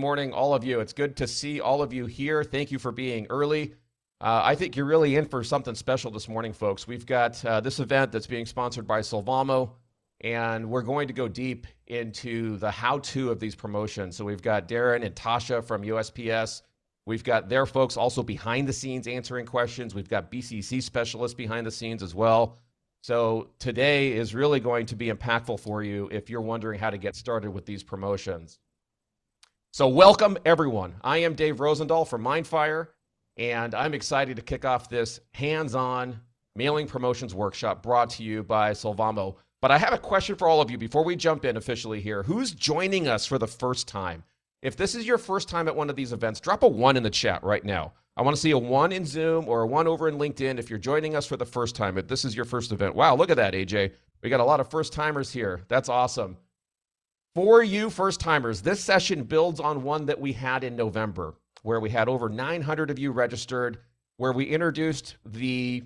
Morning, all of you. It's good to see all of you here. Thank you for being early. I think you're really in for something special this morning, folks. We've got this event that's being sponsored by Sylvamo, and we're going to go deep into the how-to of these promotions. So we've got Darrin and Tasha from USPS. We've got their folks also behind the scenes answering questions. We've got BCC specialists behind the scenes as well. So today is really going to be impactful for you if you're wondering how to get started with these promotions. So welcome, everyone. I am Dave Rosendahl from Mindfire, and I'm excited to kick off this hands-on mailing promotions workshop brought to you by Sylvamo. But I have a question for all of you before we jump in officially here. Who's joining us for the first time? If this is your first time at one of these events, drop a 1 in the chat right now. I want to see a 1 in Zoom or a 1 over in LinkedIn if you're joining us for the first time. If this is your first event. Wow, look at that, AJ. We got a lot of first-timers here. That's awesome. For you first-timers, this session builds on one that we had in November, where we had over 900 of you registered, where we introduced the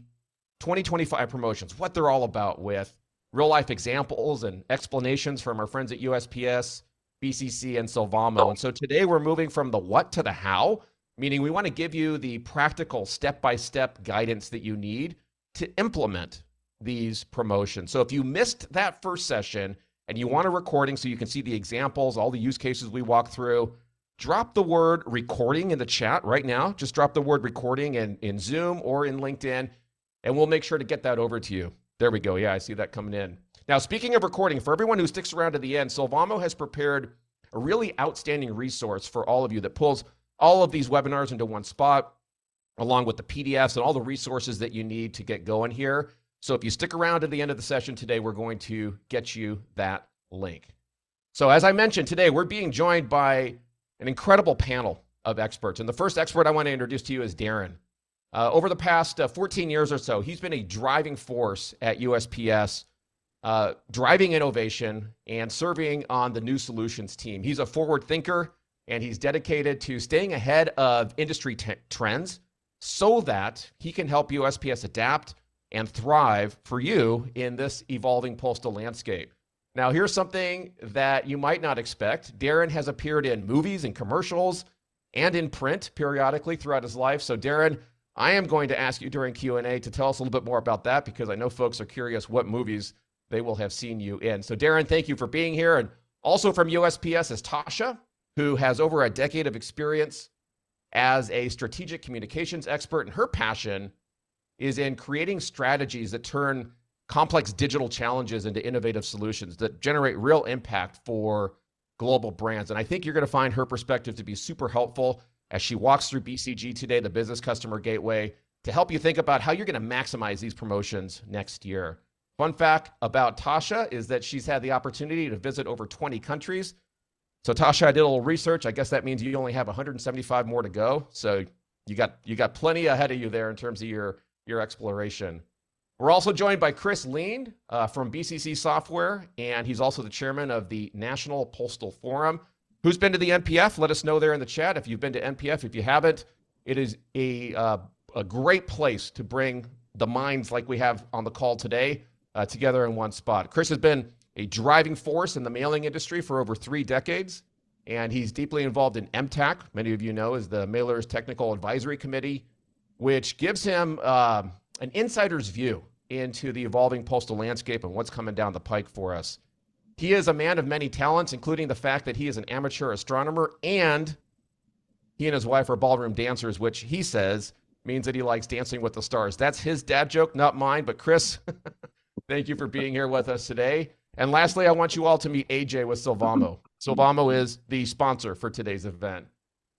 2025 promotions, what they're all about, with real-life examples and explanations from our friends at USPS, BCC, and Sylvamo. And so today we're moving from the what to the how, meaning we want to give you the practical step-by-step guidance that you need to implement these promotions. So if you missed that first session, and you want a recording so you can see the examples, all the use cases we walk through, drop the word recording in the chat right now. Just drop the word recording in Zoom or in LinkedIn, and we'll make sure to get that over to you. There we go. Yeah, I see that coming in. Now, speaking of recording, for everyone who sticks around to the end, Sylvamo has prepared a really outstanding resource for all of you that pulls all of these webinars into one spot, along with the PDFs and all the resources that you need to get going here. So if you stick around to the end of the session today, we're going to get you that link. So as I mentioned today, we're being joined by an incredible panel of experts. And the first expert I want to introduce to you is Darrin. Over the past 14 years or so, he's been a driving force at USPS, driving innovation and serving on the new solutions team. He's a forward thinker, and he's dedicated to staying ahead of industry trends so that he can help USPS adapt and thrive for you in this evolving postal landscape. Now, here's something that you might not expect. Darrin has appeared in movies and commercials and in print periodically throughout his life. So Darrin, I am going to ask you during Q&A to tell us a little bit more about that, because I know folks are curious what movies they will have seen you in. So Darrin, thank you for being here. And also from USPS is Tasha, who has over a decade of experience as a strategic communications expert, and her passion is in creating strategies that turn complex digital challenges into innovative solutions that generate real impact for global brands. And I think you're going to find her perspective to be super helpful as she walks through BCG today, the Business Customer Gateway, to help you think about how you're going to maximize these promotions next year. Fun fact about Tasha is that she's had the opportunity to visit over 20 countries. So Tasha, I did a little research. I guess that means you only have 175 more to go. So you got plenty ahead of you there in terms of your exploration. We're also joined by Chris Lean from BCC Software, and he's also the chairman of the National Postal Forum. Who's been to the NPF? Let us know there in the chat if you've been to NPF. If you haven't, it is a great place to bring the minds like we have on the call today together in one spot. Chris has been a driving force in the mailing industry for over 3 decades, and he's deeply involved in MTAC. Many of you know is the Mailers Technical Advisory Committee, which gives him an insider's view into the evolving postal landscape and what's coming down the pike for us. He is a man of many talents, including the fact that he is an amateur astronomer, and he and his wife are ballroom dancers, which he says means that he likes dancing with the stars. That's his dad joke, not mine. But Chris, thank you for being here with us today. And lastly, I want you all to meet AJ with Sylvamo. Sylvamo is the sponsor for today's event.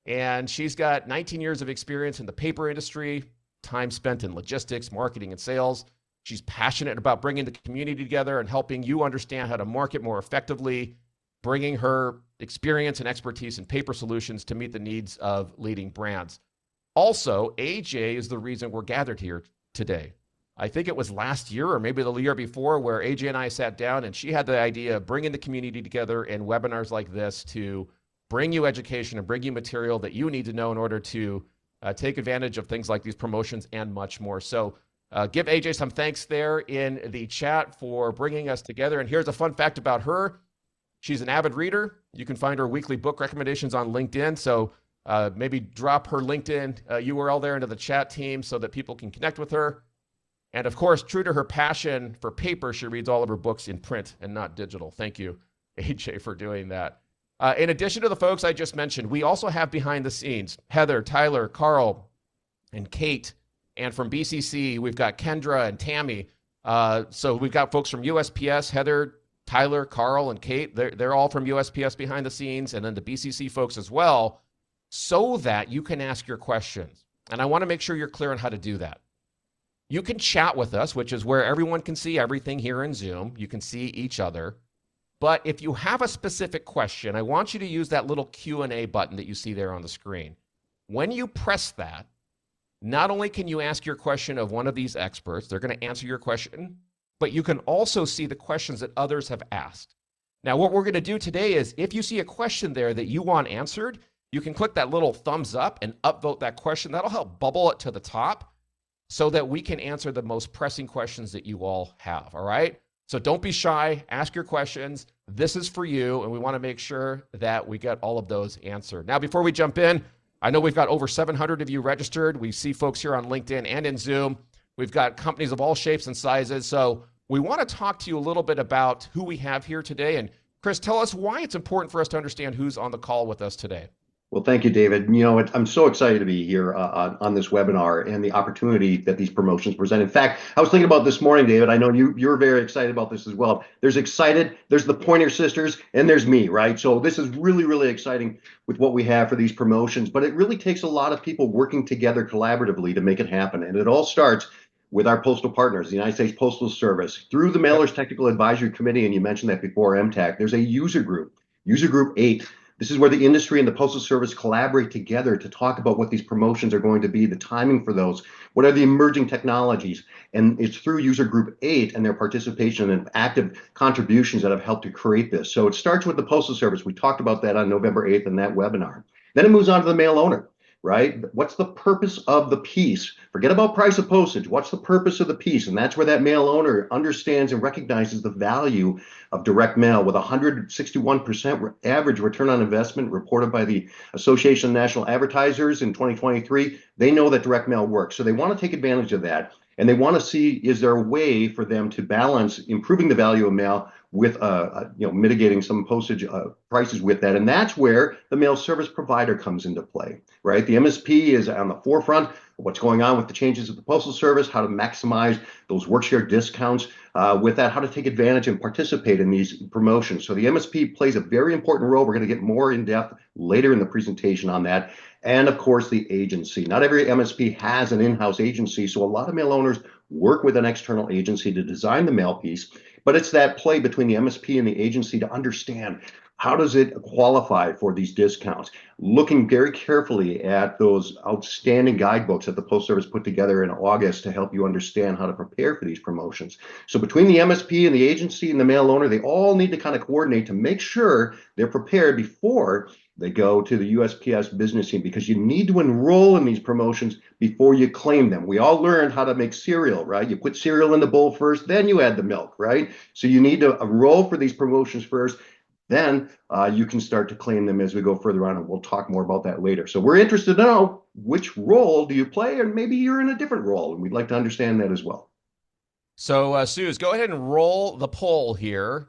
And she's got 19 years of experience in the paper industry, time spent in logistics, marketing, and sales. She's passionate about bringing the community together and helping you understand how to market more effectively, bringing her experience and expertise in paper solutions to meet the needs of leading brands. Also, AJ is the reason we're gathered here today. I think it was last year or maybe the year before where AJ and I sat down, and she had the idea of bringing the community together in webinars like this to bring you education and bring you material that you need to know in order to take advantage of things like these promotions and much more. So give AJ some thanks there in the chat for bringing us together. And here's a fun fact about her. She's an avid reader. You can find her weekly book recommendations on LinkedIn. So maybe drop her LinkedIn URL there into the chat team so that people can connect with her. And of course, true to her passion for paper, she reads all of her books in print and not digital. Thank you, AJ, for doing that. In addition to the folks I just mentioned, we also have behind the scenes Heather, Tyler, Carl, and Kate. And from BCC, we've got Kendra and Tammy. So we've got folks from USPS, Heather, Tyler, Carl, and Kate. They're all from USPS behind the scenes, and then the BCC folks as well, so that you can ask your questions. And I want to make sure you're clear on how to do that. You can chat with us, which is where everyone can see everything here in Zoom. You can see each other. But if you have a specific question, I want you to use that little Q&A button that you see there on the screen. When you press that, not only can you ask your question of one of these experts, they're going to answer your question, but you can also see the questions that others have asked. Now, what we're going to do today is if you see a question there that you want answered, you can click that little thumbs up and upvote that question. That'll help bubble it to the top so that we can answer the most pressing questions that you all have, all right? So don't be shy, ask your questions. This is for you, and we want to make sure that we get all of those answered. Now, before we jump in, I know we've got over 700 of you registered. We see folks here on LinkedIn and in Zoom. We've got companies of all shapes and sizes. So we want to talk to you a little bit about who we have here today. And Chris, tell us why it's important for us to understand who's on the call with us today. Well, thank you, David. I'm so excited to be here on this webinar and the opportunity that these promotions present. In fact, I was thinking about this morning, David. I know you're very excited about this as well. There's the Pointer Sisters, and there's me, right? So this is really, really exciting with what we have for these promotions. But it really takes a lot of people working together collaboratively to make it happen. And it all starts with our postal partners, the United States Postal Service, through the Mailers Technical Advisory Committee, and you mentioned that before, MTAC. There's a user group 8. This is where the industry and the Postal Service collaborate together to talk about what these promotions are going to be, the timing for those, what are the emerging technologies. And it's through User Group 8 and their participation and active contributions that have helped to create this. So it starts with the Postal Service. We talked about that on November 8th in that webinar. Then it moves on to the mail owner, right? What's the purpose of the piece? Forget about price of postage. What's the purpose of the piece? And that's where that mail owner understands and recognizes the value of direct mail with 161% average return on investment reported by the Association of National Advertisers in 2023. They know that direct mail works. So they want to take advantage of that. And they want to see, is there a way for them to balance improving the value of mail with mitigating some postage prices with that. And that's where the mail service provider comes into play, right? The MSP is on the forefront of what's going on with the changes of the Postal Service, how to maximize those work share discounts with that, how to take advantage and participate in these promotions. So the MSP plays a very important role. We're going to get more in depth later in the presentation on that. And of course, the agency. Not every MSP has an in-house agency, so a lot of mail owners work with an external agency to design the mail piece. But it's that play between the MSP and the agency to understand how does it qualify for these discounts, looking very carefully at those outstanding guidebooks that the Postal Service put together in August to help you understand how to prepare for these promotions. So between the MSP and the agency and the mail owner, they all need to kind of coordinate to make sure they're prepared before they go to the USPS business team, because you need to enroll in these promotions before you claim them. We all learned how to make cereal, right? You put cereal in the bowl first, then you add the milk, right? So you need to enroll for these promotions first. Then you can start to claim them as we go further on, and we'll talk more about that later. So we're interested to know, which role do you play, and maybe you're in a different role, and we'd like to understand that as well. So Suze, go ahead and roll the poll here.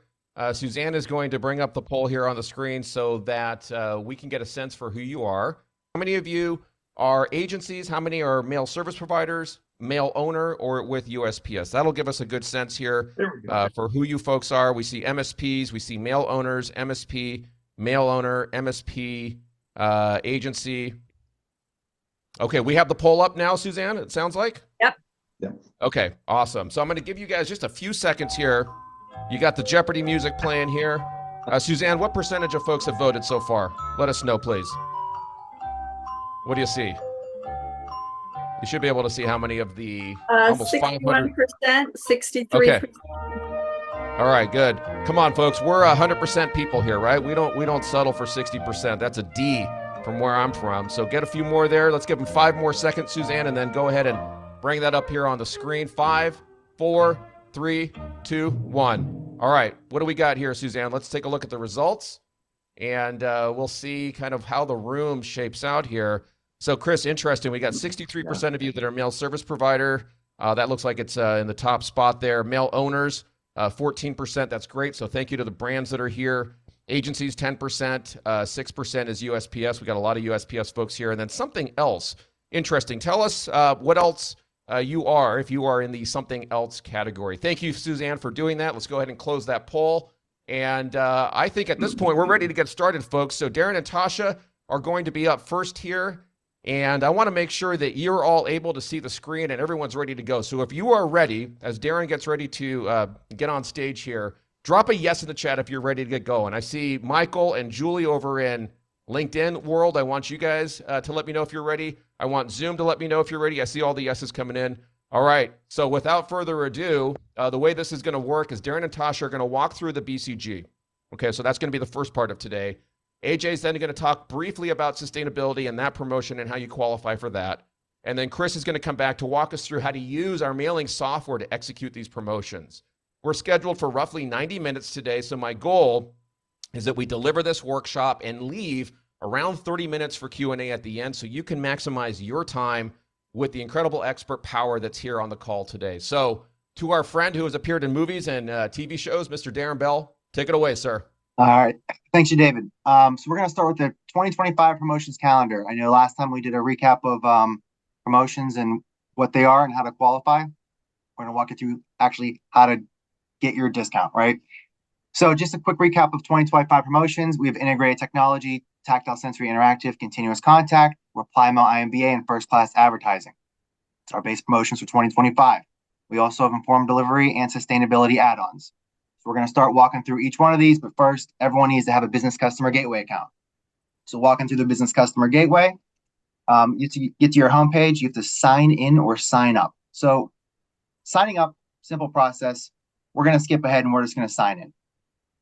Suzanne is going to bring up the poll here on the screen so that we can get a sense for who you are. How many of you are agencies? How many are mail service providers, mail owner, or with USPS? That'll give us a good sense here for who you folks are. We see MSPs, we see mail owners, MSP, mail owner, MSP, agency. Okay, we have the poll up now, Suzanne, it sounds like? Yep. Okay, awesome. So I'm going to give you guys just a few seconds here. You got the Jeopardy music playing here. Suzanne, what percentage of folks have voted so far? Let us know, please. What do you see? You should be able to see how many of the almost 61%, 63%. Okay. All right, good. Come on, folks. We're 100% people here, right? We don't settle for 60%. That's a D from where I'm from. So get a few more there. Let's give them 5 more seconds, Suzanne, and then go ahead and bring that up here on the screen. 5, 4, 3, 2, 1. All right, what do we got here, Suzanne? Let's take a look at the results, and we'll see kind of how the room shapes out here. So, Chris, interesting. We got 63% of you that are mail service provider. That looks like it's in the top spot there. Mail owners, 14%. That's great. So thank you to the brands that are here. Agencies, 10%. 6% is USPS. We got a lot of USPS folks here. And then something else interesting. Tell us what else you are if you are in the something else category. Thank you, Suzanne, for doing that. Let's go ahead and close that poll. And I think at this point, we're ready to get started, folks. So Darrin and Tasha are going to be up first here. And I want to make sure that you're all able to see the screen and everyone's ready to go. So if you are ready, as Darrin gets ready to get on stage here, drop a yes in the chat if you're ready to get going. I see Michael and Julie over in LinkedIn world. I want you guys to let me know if you're ready. I want Zoom to let me know if you're ready. I see all the yeses coming in. All right. So without further ado, the way this is going to work is Darrin and Tasha are going to walk through the BCG. Okay, so that's going to be the first part of today. AJ is then going to talk briefly about sustainability and that promotion and how you qualify for that. And then Chris is going to come back to walk us through how to use our mailing software to execute these promotions. We're scheduled for roughly 90 minutes today, so my goal is that we deliver this workshop and leave around 30 minutes for Q&A at the end so you can maximize your time with the incredible expert power that's here on the call today. So to our friend who has appeared in movies and TV shows, Mr. Darrin Bell, take it away, sir. All right. Thanks, you, David. So we're going to start with the 2025 promotions calendar. I know last time we did a recap of promotions and what they are and how to qualify. We're going to walk you through actually how to get your discount, right? So just a quick recap of 2025 promotions. We have integrated technology, tactile sensory interactive, continuous contact, reply mail IMBA, and first class advertising. It's our base promotions for 2025. We also have informed delivery and sustainability add-ons. We're going to start walking through each one of these, but first, everyone needs to have a business customer gateway account. So walking through the business customer gateway, you to get to your homepage, you have to sign in or sign up. So signing up, simple process. We're going to skip ahead and we're just going to sign in.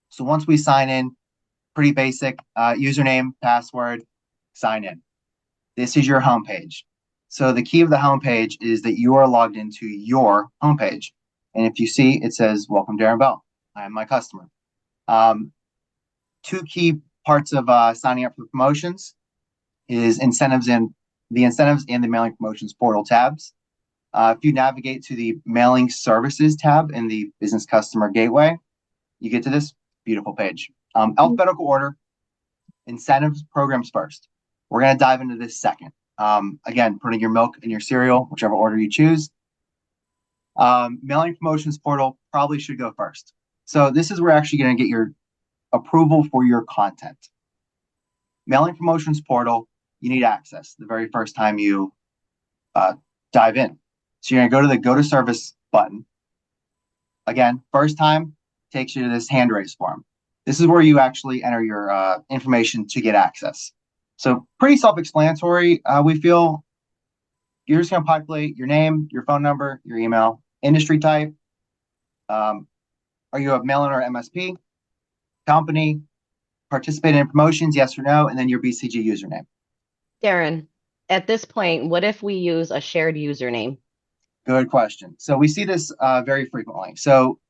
So once we sign in, pretty basic, username, password, sign in. This is your homepage. So the key of the homepage is that you are logged into your homepage. And if you see, it says, welcome, Darrin Bell. I am my customer. Two key parts of signing up for promotions is incentives and the mailing promotions portal tabs. If you navigate to the mailing services tab in the business customer gateway, you get to this beautiful page. Alphabetical order, incentives, programs first. We're going to dive into this second. Again, putting your milk in your cereal, whichever order you choose. Mailing promotions portal probably should go first. So this is where you're actually going to get your approval for your content. Mailing promotions portal, you need access the very first time you dive in. So you're going to go to the go to service button. Again, first time takes you to this hand raise form. This is where you actually enter your information to get access. So pretty self-explanatory. We feel you're just going to populate your name, your phone number, your email, industry type. Are you a mail-in or MSP? Company, participate in promotions, yes or no, and then your BCG username. Darrin, at this point, what if we use a shared username? Good question. So we see this very frequently. So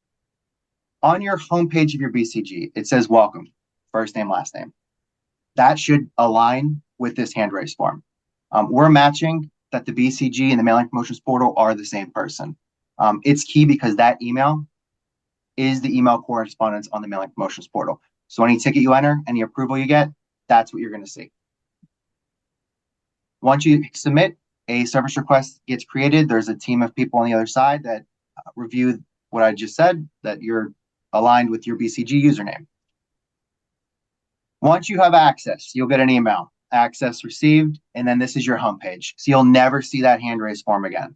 on your homepage of your BCG, it says welcome, first name, last name. That should align with this hand raise form. We're matching that the BCG and the mailing promotions portal are the same person. It's key because that email is the email correspondence on the mailing promotions portal. So any ticket you enter, any approval you get, that's what you're going to see. Once you submit, a service request gets created. There's a team of people on the other side that review what I just said, that you're aligned with your BCG username. Once you have access, you'll get an email, access received, and then this is your homepage. So you'll never see that hand raise form again.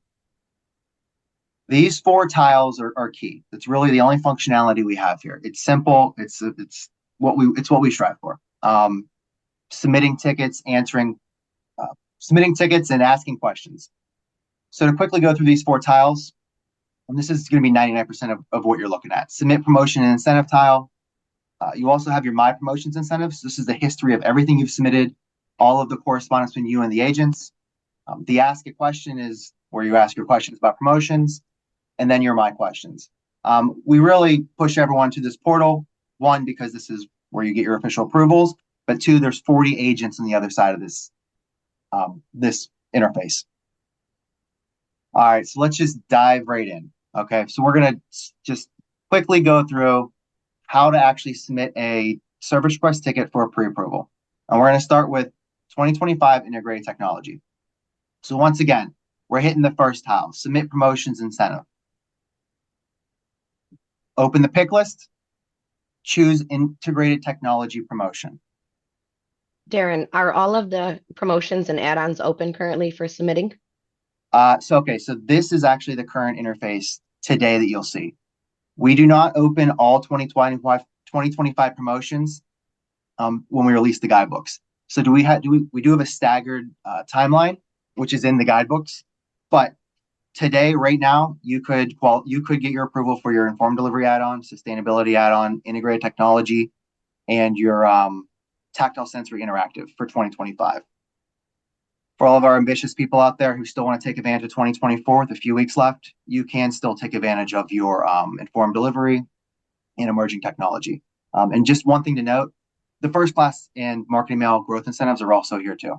These four tiles are key. It's really the only functionality we have here. It's simple. It's what we strive for. Submitting tickets, submitting tickets, and asking questions. So to quickly go through these four tiles, and this is going to be 99% of what you're looking at. Submit promotion and incentive tile. You also have your My Promotions incentives. This is the history of everything you've submitted, all of the correspondence between you and the agents. The Ask a Question is where you ask your questions about promotions. And then your My Questions. We really push everyone to this portal. One, because this is where you get your official approvals, but two, there's 40 agents on the other side of this this interface. All right, so let's just dive right in. Okay, so we're gonna just quickly go through how to actually submit a service request ticket for a pre-approval. And we're gonna start with 2025 integrated technology. So once again, we're hitting the first tile, submit promotions incentive. Open the pick list, choose integrated technology promotion. Darrin, are all of the promotions and add-ons open currently for submitting? So this is actually the current interface today that you'll see. We do not open all 2025 promotions when we release the guidebooks. So we do have a staggered timeline, which is in the guidebooks. But today, right now, you could get your approval for your informed delivery add-on, sustainability add-on, integrated technology, and your tactile sensory interactive for 2025. For all of our ambitious people out there who still want to take advantage of 2024 with a few weeks left, you can still take advantage of your informed delivery and emerging technology. And just one thing to note, the first class and marketing mail growth incentives are also here too.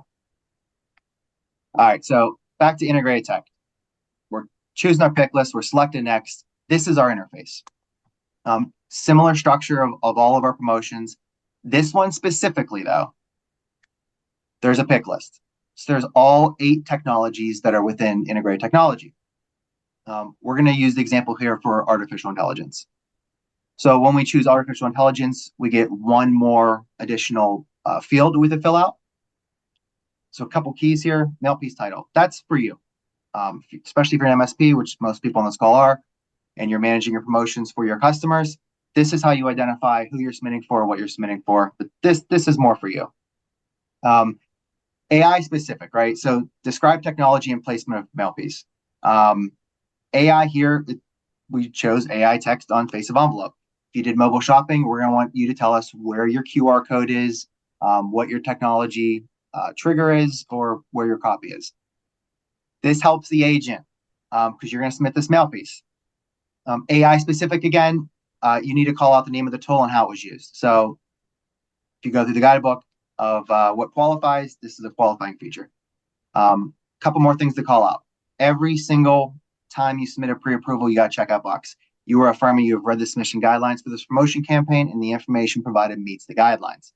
All right, so back to integrated tech. We're choosing our pick list, we're selecting next. This is our interface. Similar structure of all of our promotions. This one specifically though, there's a pick list. So there's all 8 technologies that are within integrated technology. We're going to use the example here for artificial intelligence. So when we choose artificial intelligence, we get one more additional field we can fill out. So a couple keys here, mail piece title. That's for you, especially if you're an MSP, which most people on this call are, and you're managing your promotions for your customers. This is how you identify who you're submitting for, what you're submitting for. But this is more for you. AI specific, right? So describe technology and placement of mail piece. AI here, we chose AI text on face of envelope. If you did mobile shopping, we're going to want you to tell us where your QR code is, what your technology trigger is, or where your copy is. This helps the agent because you're going to submit this mail piece. AI specific again, you need to call out the name of the tool and how it was used. So if you go through the guidebook of what qualifies, this is a qualifying feature. Couple more things to call out. Every single time you submit a pre-approval, you got a checkout box. You are affirming you have read the submission guidelines for this promotion campaign and the information provided meets the guidelines.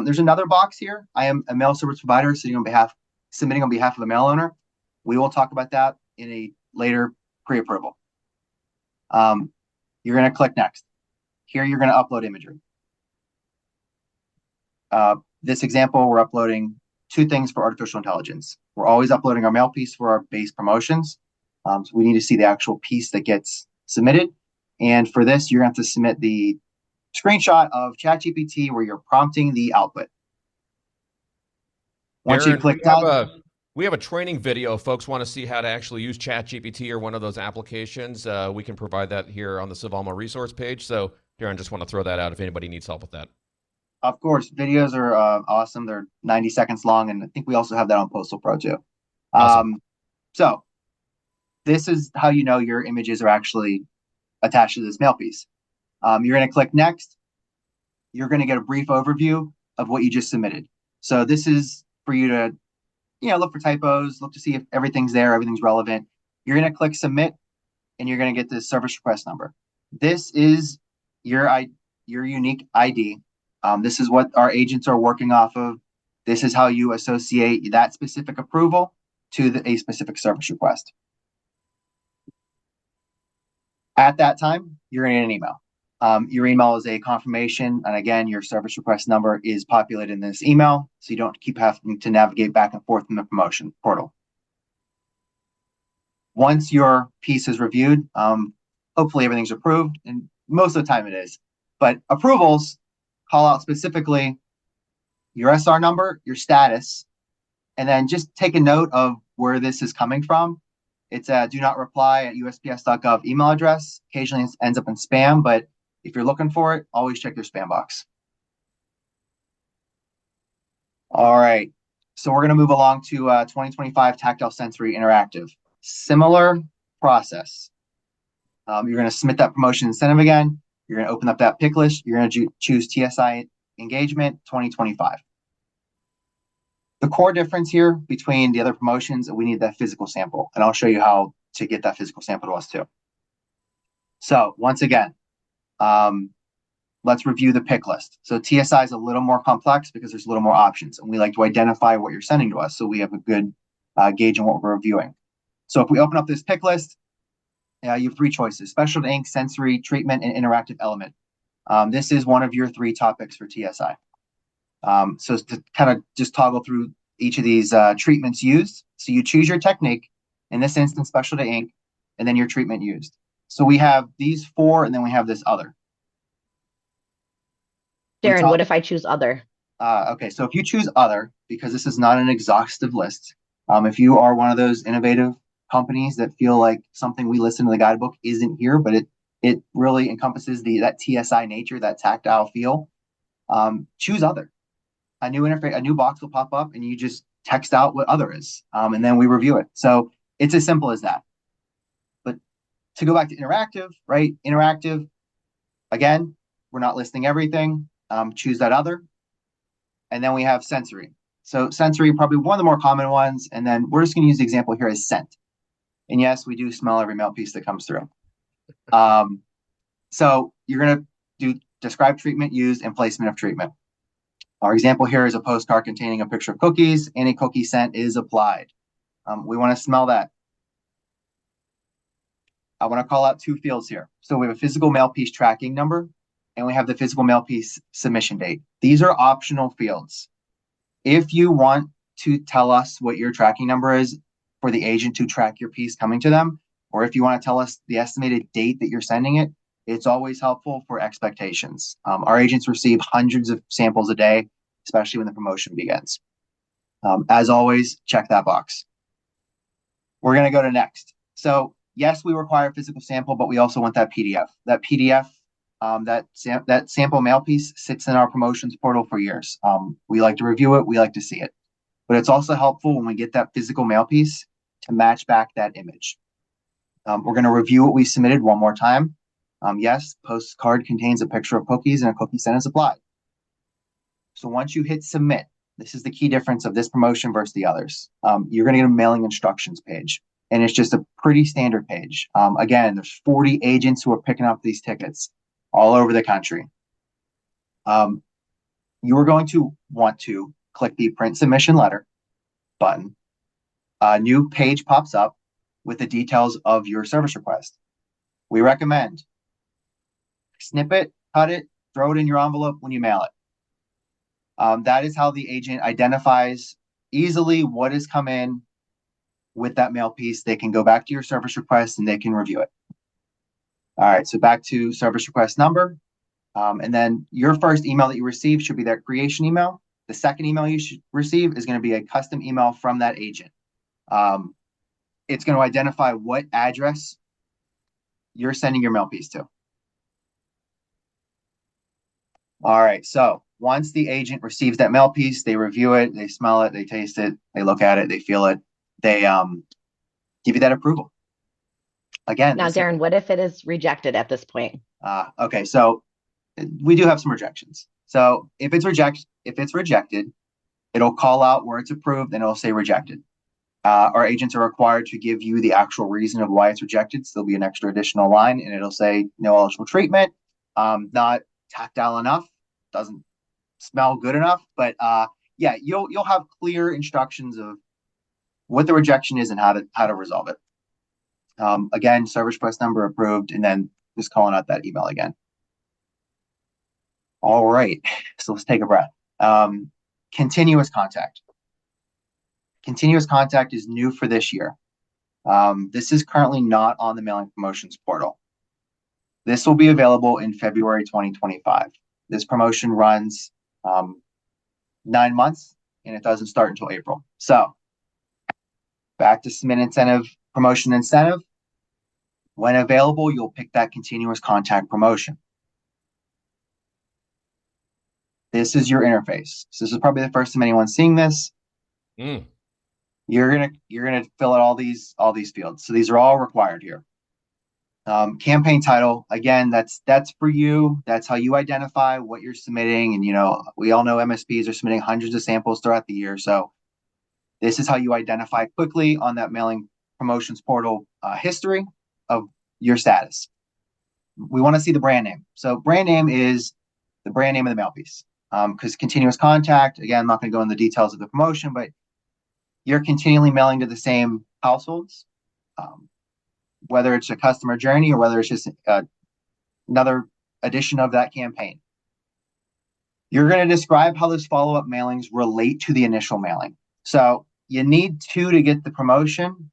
There's another box here. I am a mail service provider submitting on behalf of the mail owner. We will talk about that in a later pre-approval. You're going to click next. Here you're going to upload imagery. This example, we're uploading 2 things for artificial intelligence. We're always uploading our mail piece for our base promotions. So we need to see the actual piece that gets submitted. And for this, you're going to have to submit the screenshot of ChatGPT where you're prompting the output. Once Darrin, you click done, we have a training video. If folks want to see how to actually use ChatGPT or one of those applications, we can provide that here on the Sylvamo resource page. So, Darrin, just want to throw that out if anybody needs help with that. Of course, videos are awesome. They're 90 seconds long, and I think we also have that on Postal Pro too. Awesome. So this is how you know your images are actually attached to this mail piece. You're going to click next. You're going to get a brief overview of what you just submitted. So this is for you to, look for typos, look to see if everything's there, everything's relevant. You're going to click submit, and you're going to get this service request number. This is your unique ID. This is what our agents are working off of. This is how you associate that specific approval to a specific service request. At that time, you're going to get an email. Your email is a confirmation. And again, your service request number is populated in this email. So you don't keep having to navigate back and forth in the promotion portal. Once your piece is reviewed, hopefully everything's approved. And most of the time it is. But approvals call out specifically your SR number, your status, and then just take a note of where this is coming from. It's a do not reply at USPS.gov email address. Occasionally it ends up in spam, but if you're looking for it, always check your spam box. All right, so we're going to move along to 2025 Tactile Sensory Interactive. Similar process. You're going to submit that promotion incentive again. You're going to open up that pick list. You're going to choose TSI engagement 2025. The core difference here between the other promotions, we need that physical sample, and I'll show you how to get that physical sample to us too. So once again, let's review the pick list. So TSI is a little more complex because there's a little more options, and we like to identify what you're sending to us so we have a good gauge on what we're reviewing. So if we open up this pick list, you have 3 choices: special ink, sensory, treatment, and interactive element. This is one of your 3 topics for TSI. So to kind of just toggle through each of these treatments used. So you choose your technique, in this instance, specialty ink, and then your treatment used. So we have these 4, and then we have this other. Darrin, what if I choose other? Okay, so if you choose other, because this is not an exhaustive list, if you are one of those innovative companies that feel like something we listen to the guidebook isn't here, but it really encompasses that TSI nature, that tactile feel, choose other. A new interface, a new box will pop up, and you just text out what other is, and then we review it. So it's as simple as that. But to go back to interactive, right? Interactive, again, we're not listing everything. Choose that other. And then we have sensory. So sensory, probably one of the more common ones. And then we're just going to use the example here as scent. And yes, we do smell every mail piece that comes through. So you're going to do describe treatment used and placement of treatment. Our example here is a postcard containing a picture of cookies, and a cookie scent is applied. We want to smell that. I want to call out 2 fields here. So we have a physical mail piece tracking number, and we have the physical mail piece submission date. These are optional fields. If you want to tell us what your tracking number is for the agent to track your piece coming to them, or if you want to tell us the estimated date that you're sending it, it's always helpful for expectations. Our agents receive hundreds of samples a day, especially when the promotion begins. As always, check that box. We're going to go to next. So yes, we require a physical sample, but we also want that PDF. That PDF, that sample mail piece sits in our promotions portal for years. We like to review it. We like to see it. But it's also helpful when we get that physical mail piece to match back that image. We're going to review what we submitted one more time. Yes, postcard contains a picture of cookies and a cookie scent is applied. So once you hit submit, this is the key difference of this promotion versus the others. You're going to get a mailing instructions page, and it's just a pretty standard page. Again, there's 40 agents who are picking up these tickets all over the country. You are going to want to click the print submission letter button. A new page pops up with the details of your service request. We recommend snip it, cut it, throw it in your envelope when you mail it. That is how the agent identifies easily what has come in with that mail piece. They can go back to your service request and they can review it. All right, so back to service request number. And then your first email that you receive should be that creation email. The second email you should receive is going to be a custom email from that agent. It's going to identify what address you're sending your mail piece to. All right, so once the agent receives that mail piece, they review it, they smell it, they taste it, they look at it, they feel it, they give you that approval. Again, Now, Darrin, what if it is rejected at this point? Okay, so we do have some rejections. So if it's rejected, it'll call out where it's approved and it'll say rejected. Our agents are required to give you the actual reason of why it's rejected. So there'll be an extra additional line, and it'll say no eligible treatment, not tactile enough, doesn't smell good enough. But yeah, you'll have clear instructions of what the rejection is and how to resolve it. Again, service request number approved, and then just calling out that email again. All right, so let's take a breath. Continuous contact. Continuous contact is new for this year. This is currently not on the mailing promotions portal. This will be available in February 2025. This promotion runs 9 months, and it doesn't start until April. So back to submit incentive, promotion incentive. When available, you'll pick that continuous contact promotion. This is your interface. So this is probably the first time anyone's seeing this. You're gonna fill out all these fields. So these are all required here. Campaign title, again, that's for you. That's how you identify what you're submitting. And, we all know MSPs are submitting hundreds of samples throughout the year. So this is how you identify quickly on that mailing promotions portal history of your status. We want to see the brand name. So brand name is the brand name of the mail piece. Because continuous contact, again, I'm not going to go into the details of the promotion, but you're continually mailing to the same households. Whether it's a customer journey or whether it's just another edition of that campaign. You're going to describe how those follow-up mailings relate to the initial mailing. So you need 2 to get the promotion.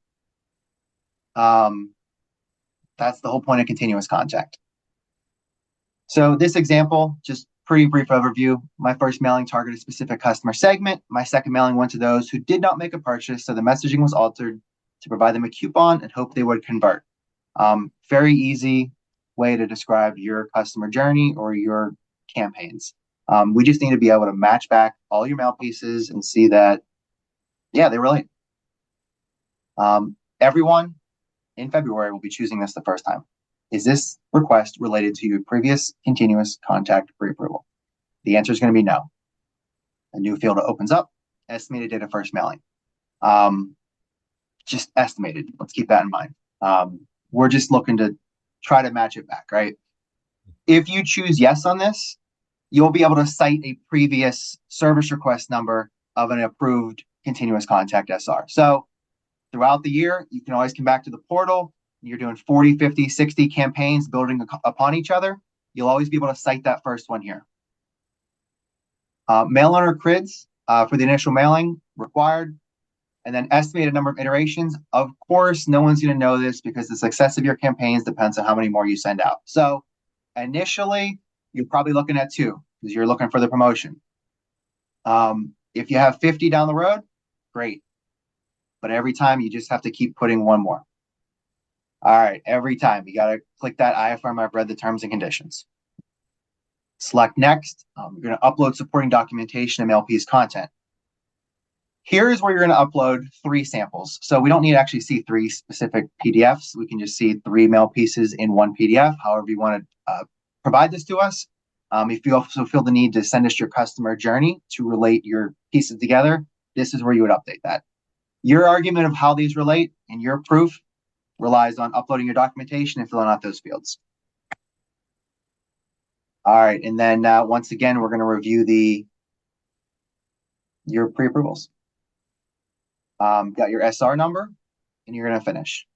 That's the whole point of continuous contact. So this example, just pretty brief overview. My first mailing targeted a specific customer segment. My second mailing went to those who did not make a purchase, so the messaging was altered to provide them a coupon and hope they would convert. Very easy way to describe your customer journey or your campaigns. We just need to be able to match back all your mail pieces and see that, yeah, they relate. Everyone in February will be choosing this the first time. Is this request related to your previous continuous contact pre-approval? The answer is going to be no. A new field opens up, estimated date of first mailing. Just estimated. Let's keep that in mind. We're just looking to try to match it back, right? If you choose yes on this, you'll be able to cite a previous service request number of an approved continuous contact SR. So throughout the year, you can always come back to the portal. You're doing 40, 50, 60 campaigns building upon each other. You'll always be able to cite that first one here. Mail owner CRIDs for the initial mailing required. And then estimated number of iterations. Of course, no one's going to know this because the success of your campaigns depends on how many more you send out. So initially, you're probably looking at 2 because you're looking for the promotion. If you have 50 down the road, great. But every time you just have to keep putting 1 more. All right, every time you got to click that I affirm I've read the terms and conditions. Select next. You're going to upload supporting documentation and mail piece content. Here's where you're going to upload 3 samples. So we don't need to actually see 3 specific PDFs. We can just see 3 mail pieces in 1 PDF, however you want to provide this to us. If you also feel the need to send us your customer journey to relate your pieces together, this is where you would update that. Your argument of how these relate and your proof relies on uploading your documentation and filling out those fields. All right, and then once again, we're going to review your pre-approvals. Got your SR number, and you're going to finish.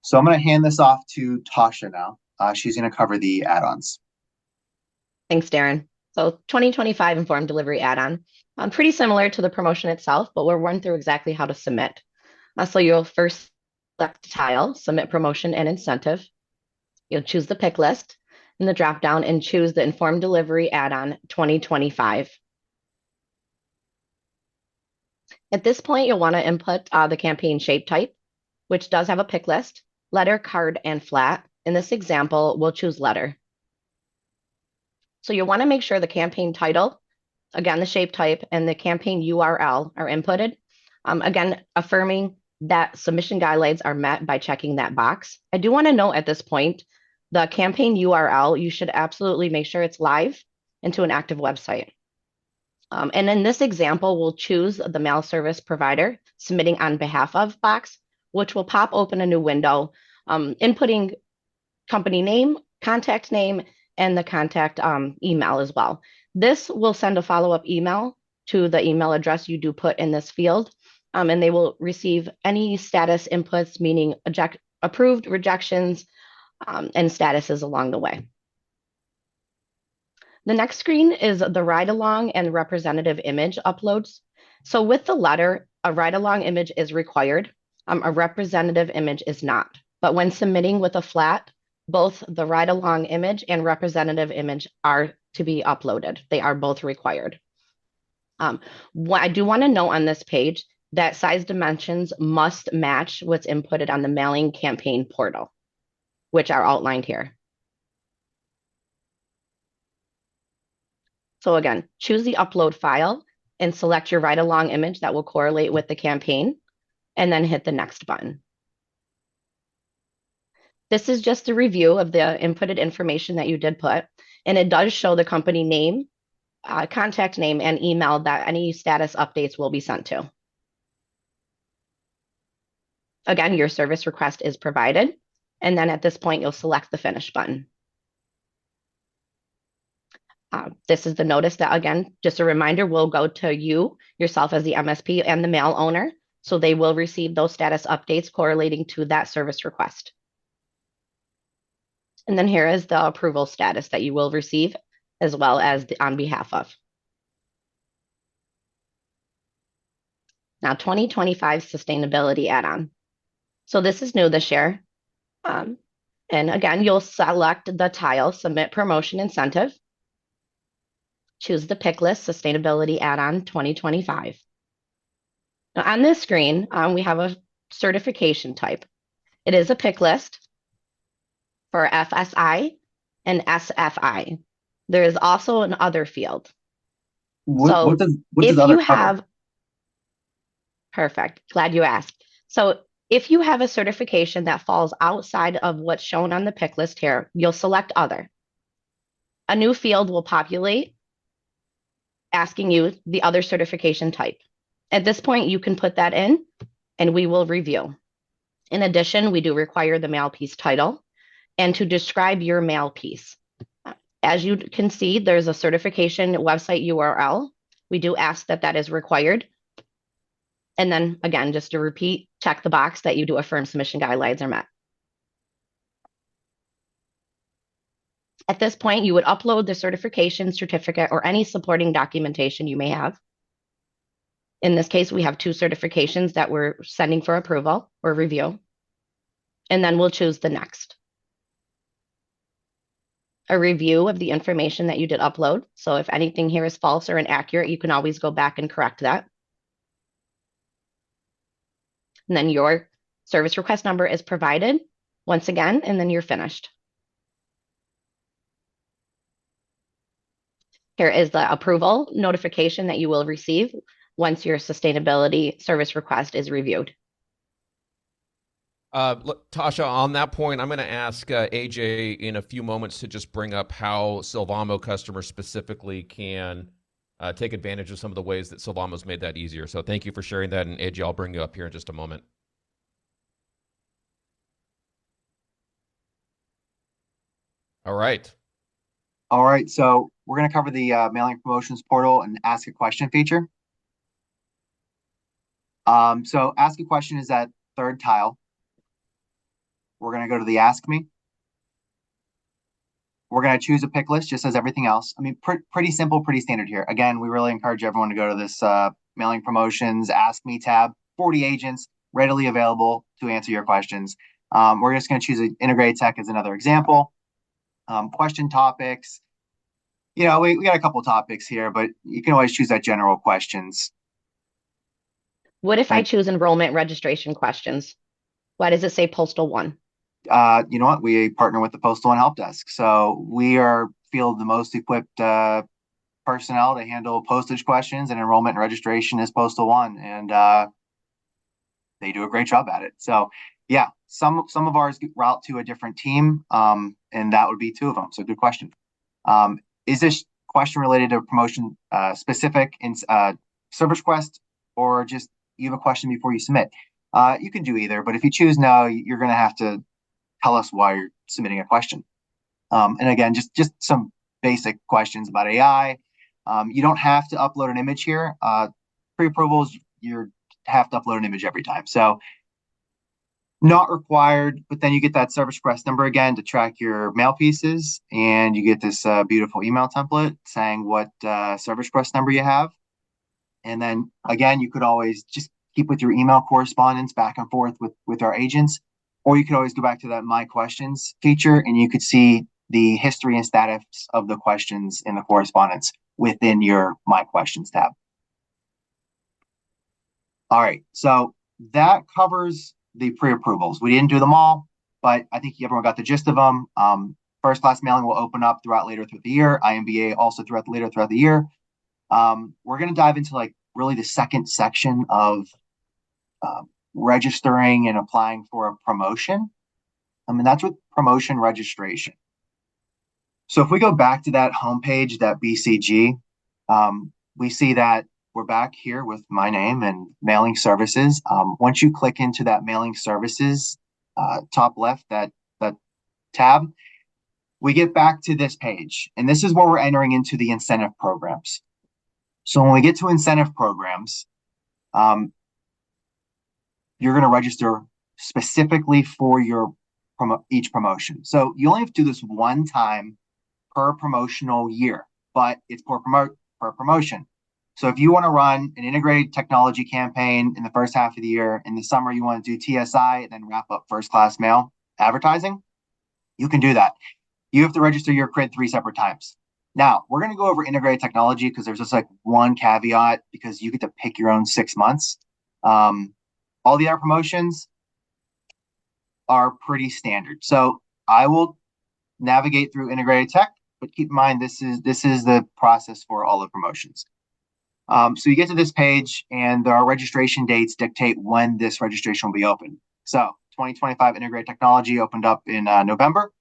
So I'm going to hand this off to Tasha now. She's going to cover the add-ons. Thanks, Darrin. So 2025 Informed Delivery add-on. Pretty similar to the promotion itself, but we'll run through exactly how to submit. So you'll first select the tile, Submit Promotion and Incentive. You'll choose the pick list in the drop-down and choose the Informed Delivery add-on 2025. At this point, you'll want to input the campaign shape type, which does have a pick list, letter, card, and flat. In this example, we'll choose letter. So you'll want to make sure the campaign title, again, the shape type, and the campaign URL are inputted. Again, affirming that submission guidelines are met by checking that box. I do want to note at this point, the campaign URL, you should absolutely make sure it's live into an active website. And in this example, we'll choose the mail service provider submitting on behalf of box, which will pop open a new window, inputting company name, contact name, and the contact email as well. This will send a follow-up email to the email address you do put in this field, and they will receive any status inputs, meaning approved, rejections, and statuses along the way. The next screen is the ride-along and representative image uploads. So with the letter, a ride-along image is required. A representative image is not. But when submitting with a flat, both the ride-along image and representative image are to be uploaded. They are both required. What I do want to note on this page that size dimensions must match what's inputted on the mailing campaign portal, which are outlined here. So again, choose the upload file and select your ride-along image that will correlate with the campaign, and then hit the next button. This is just a review of the inputted information that you did put, and it does show the company name, contact name, and email that any status updates will be sent to. Again, your service request is provided, and then at this point, you'll select the Finish button. This is the notice that, again, just a reminder, will go to you, yourself as the MSP and the mail owner, so they will receive those status updates correlating to that service request. And then here is the approval status that you will receive, as well as on behalf of. Now, 2025 sustainability add-on. So this is new this year. And again, you'll select the tile, Submit Promotion Incentive. Choose the pick list, Sustainability Add-on 2025. Now on this screen, we have a certification type. It is a pick list for FSI and SFI. There is also an other field. What does if other you cover? have, perfect, glad you asked. So if you have a certification that falls outside of what's shown on the pick list here, you'll select other. A new field will populate asking you the other certification type. At this point, you can put that in and we will review. In addition, we do require the mail piece title and to describe your mail piece. As you can see, there's a certification website URL. We do ask that that is required. And then again, just to repeat, check the box that you do affirm submission guidelines are met. At this point, you would upload the certification certificate or any supporting documentation you may have. In this case, we have 2 certifications that we're sending for approval or review. And then we'll choose the next. A review of the information that you did upload. So if anything here is false or inaccurate, you can always go back and correct that. And then your service request number is provided once again, and then you're finished. Here is the approval notification that you will receive once your sustainability service request is reviewed. Tasha, on that point, I'm going to ask AJ in a few moments to just bring up how Sylvamo customers specifically can take advantage of some of the ways that Sylvamo's made that easier. So thank you for sharing that. And AJ, I'll bring you up here in just a moment. All right. All right, so we're going to cover the mailing promotions portal and ask a question feature. So ask a question is that third tile. We're going to go to the ask me. We're going to choose a pick list just as everything else. I mean, pretty simple, pretty standard here. Again, we really encourage everyone to go to this mailing promotions ask me tab. 40 agents readily available to answer your questions. We're just going to choose an integrated tech as another example. Question topics. You know, we got a couple topics here, but you can always choose that general questions. What if I choose enrollment registration questions? Why does it say Postal 1? You know what? We partner with the Postal and Help Desk. So we feel the most equipped personnel to handle postage questions, and enrollment and registration is Postal 1. And they do a great job at it. So yeah, some of ours route to a different team, and that would be 2 of them. So good question. Is this question related to promotion specific in service request, or just you have a question before you submit? You can do either, but if you choose no, you're going to have to tell us why you're submitting a question. And again, just some basic questions about AI. You don't have to upload an image here. Pre-approvals, you have to upload an image every time. So not required, but then you get that service request number again to track your mail pieces, and you get this beautiful email template saying what service request number you have. And then again, you could always just keep with your email correspondence back and forth with our agents, or you could always go back to that My Questions feature, and you could see the history and status of the questions in the correspondence within your My Questions tab. All right, so that covers the pre-approvals. We didn't do them all, but I think everyone got the gist of them. First class mailing will open up later throughout the year. IMBA also later throughout the year. We're going to dive into really the second section of registering and applying for a promotion. And that's with promotion registration. So if we go back to that homepage, that BCG, we see that we're back here with my name and mailing services. Once you click into that mailing services, top left, that tab, we get back to this page. And this is where we're entering into the incentive programs. So when we get to incentive programs, you're going to register specifically for your each promotion. So you only have to do this one time per promotional year, but it's per promotion. So if you want to run an integrated technology campaign in the first half of the year, in the summer you want to do TSI and then wrap up first class mail advertising, you can do that. You have to register your CRID 3 separate times. Now, we're going to go over integrated technology because there's just like one caveat, because you get to pick your own 6 months. All the other promotions are pretty standard. So I will navigate through integrated tech, but keep in mind, this is the process for all the promotions. So you get to this page and our registration dates dictate when this registration will be open. So 2025 integrated technology opened up in November.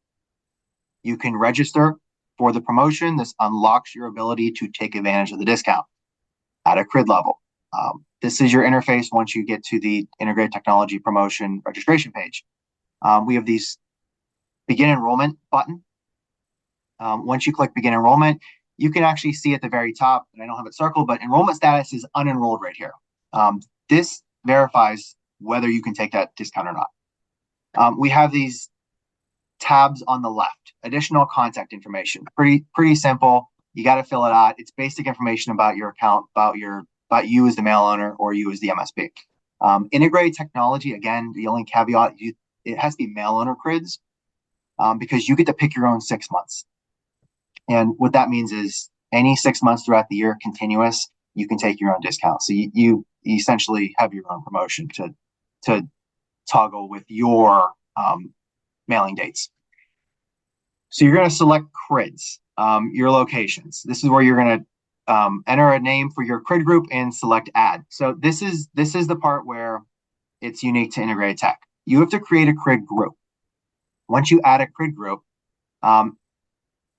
You can register for the promotion. This unlocks your ability to take advantage of the discount at a CRID level. This is your interface once you get to the integrated technology promotion registration page. We have these begin enrollment button. Once you click begin enrollment, you can actually see at the very top, and I don't have it circled, but enrollment status is unenrolled right here. This verifies whether you can take that discount or not. We have these tabs on the left, additional contact information. Pretty simple. You got to fill it out. It's basic information about your account, about you as the mail owner or you as the MSP. Integrated technology, again, the only caveat, it has to be mail owner CRIDs, because you get to pick your own 6 months. And what that means is any 6 months throughout the year, continuous, you can take your own discount. So you essentially have your own promotion to toggle with your mailing dates. So you're going to select CRIDs, your locations. This is where you're going to enter a name for your CRID group and select add. So this is the part where it's unique to integrated tech. You have to create a CRID group. Once you add a CRID group,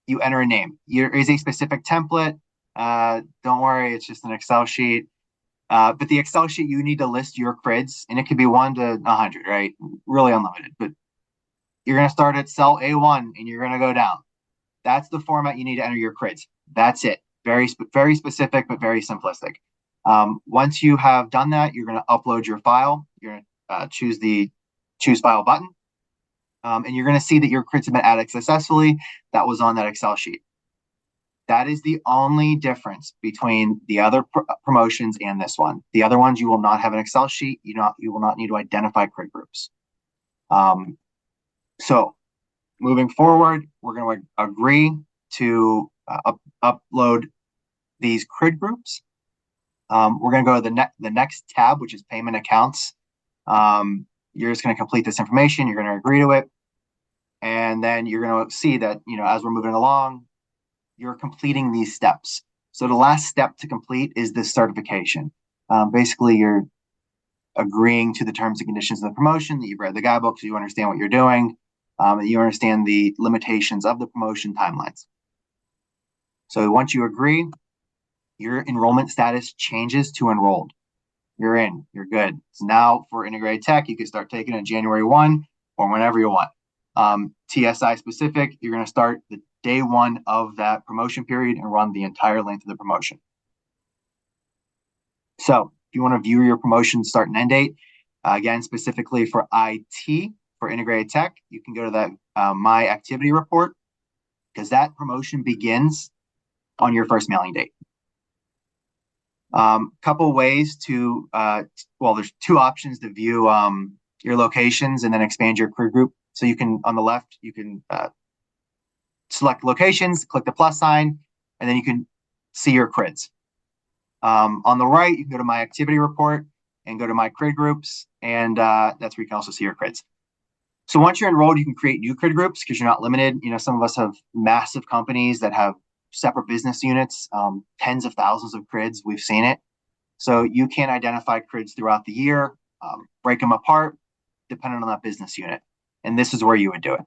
you enter a name. There is a specific template. Don't worry, it's just an Excel sheet. But the Excel sheet, you need to list your CRIDs, and it could be 1 to 100, right? Really unlimited. But you're going to start at cell A1, and you're going to go down. That's the format you need to enter your CRIDs. That's it. Very specific, but very simplistic. Once you have done that, you're going to upload your file. You're going to choose the Choose File button. And you're going to see that your CRIDs have been added successfully. That was on that Excel sheet. That is the only difference between the other promotions and this one. The other ones, you will not have an Excel sheet. You will not need to identify CRID groups. So moving forward, we're going to agree to upload these CRID groups. We're going to go to the next tab, which is payment accounts. You're just going to complete this information. You're going to agree to it. And then you're going to see that, as we're moving along, you're completing these steps. So the last step to complete is this certification. Basically, you're agreeing to the terms and conditions of the promotion, that you've read the guidebook, so you understand what you're doing, that you understand the limitations of the promotion timelines. So once you agree, your enrollment status changes to enrolled. You're in, you're good. So now for integrated tech, you can start taking it January 1 or whenever you want. TSI specific, you're going to start the day 1 of that promotion period and run the entire length of the promotion. So if you want to view your promotion start and end date, again, specifically for IT, for integrated tech, you can go to that My Activity Report, because that promotion begins on your first mailing date. Couple ways to, there's 2 options to view your locations and then expand your CRID group. So you can, on the left, you can select locations, click the plus sign, and then you can see your CRIDs. On the right, you can go to My Activity Report and go to My CRID Groups, and that's where you can also see your CRIDs. So once you're enrolled, you can create new CRID groups because you're not limited. Some of us have massive companies that have separate business units, tens of thousands of CRIDs. We've seen it. So you can identify CRIDs throughout the year, break them apart, depending on that business unit. and this is where you would do it.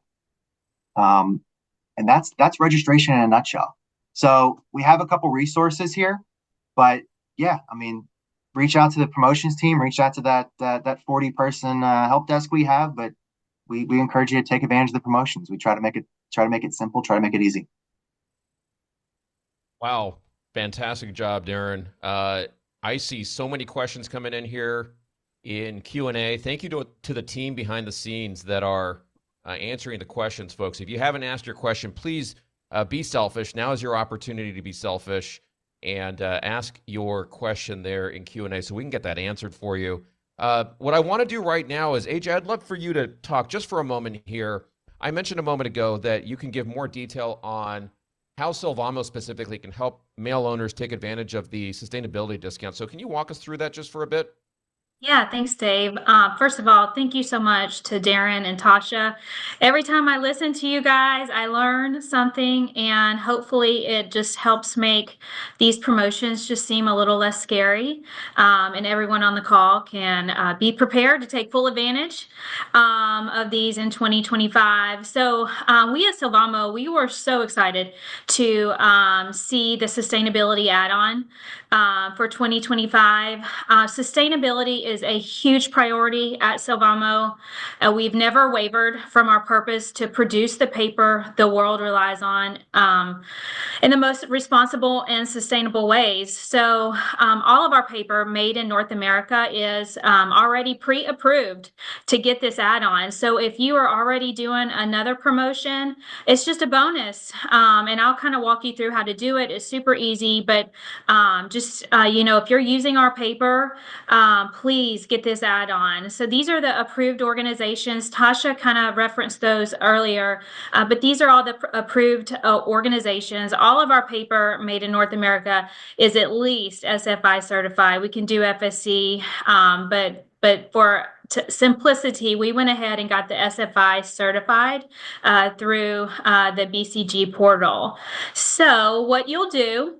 And that's registration in a nutshell. So we have a couple resources here, but yeah, I mean, reach out to the promotions team, reach out to that 40-person help desk we have, but we encourage you to take advantage of the promotions. We try to make it simple, try to make it easy. Wow, fantastic job, Darrin. I see so many questions coming in here in Q&A. Thank you to the team behind the scenes that are answering the questions, folks. If you haven't asked your question, please be selfish. Now is your opportunity to be selfish and ask your question there in Q&A so we can get that answered for you. What I want to do right now is, AJ, I'd love for you to talk just for a moment here. I mentioned a moment ago that you can give more detail on how Sylvamo specifically can help mail owners take advantage of the sustainability discount. So can you walk us through that just for a bit? Yeah, thanks, Dave. First of all, thank you so much to Darrin and Tasha. Every time I listen to you guys, I learn something, and hopefully it just helps make these promotions just seem a little less scary. And everyone on the call can be prepared to take full advantage of these in 2025. So we at Sylvamo, we were so excited to see the sustainability add-on for 2025. Sustainability is a huge priority at Sylvamo. We've never wavered from our purpose to produce the paper the world relies on in the most responsible and sustainable ways. So all of our paper made in North America is already pre-approved to get this add-on. So if you are already doing another promotion, it's just a bonus. And I'll kind of walk you through how to do it. It's super easy, but if you're using our paper, please get this add-on. So these are the approved organizations. Tasha kind of referenced those earlier, but these are all the approved organizations. All of our paper made in North America is at least SFI certified. We can do FSC, but for simplicity, we went ahead and got the SFI certified through the BCG portal. So what you'll do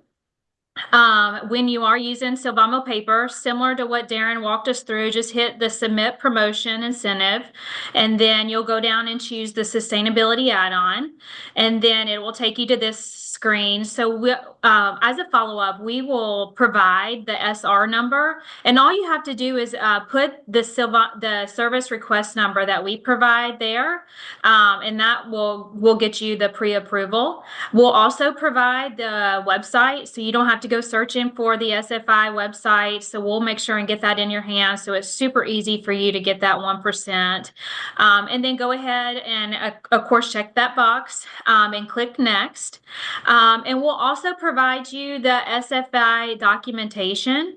when you are using Sylvamo paper, similar to what Darrin walked us through, just hit the submit promotion incentive, and then you'll go down and choose the sustainability add-on, and then it will take you to this screen. So as a follow-up, we will provide the SR number, and all you have to do is put the service request number that we provide there, and that will get you the pre-approval. We'll also provide the website, so you don't have to go searching for the SFI website. So we'll make sure and get that in your hands, so it's super easy for you to get that 1%. And then go ahead and, of course, check that box and click next. And we'll also provide you the SFI documentation.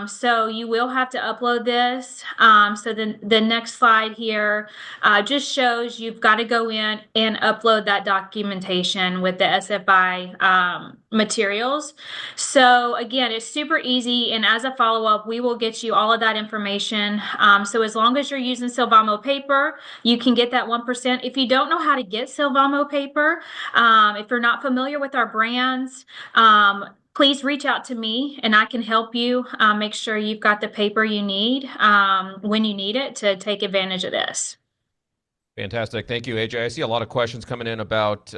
So you will have to upload this. So the next slide here just shows you've got to go in and upload that documentation with the SFI materials. So again, it's super easy. And as a follow-up, we will get you all of that information. So as long as you're using Sylvamo paper, you can get that 1%. If you don't know how to get Sylvamo paper, if you're not familiar with our brands, please reach out to me and I can help you make sure you've got the paper you need when you need it to take advantage of this. Fantastic. Thank you, AJ. I see a lot of questions coming in about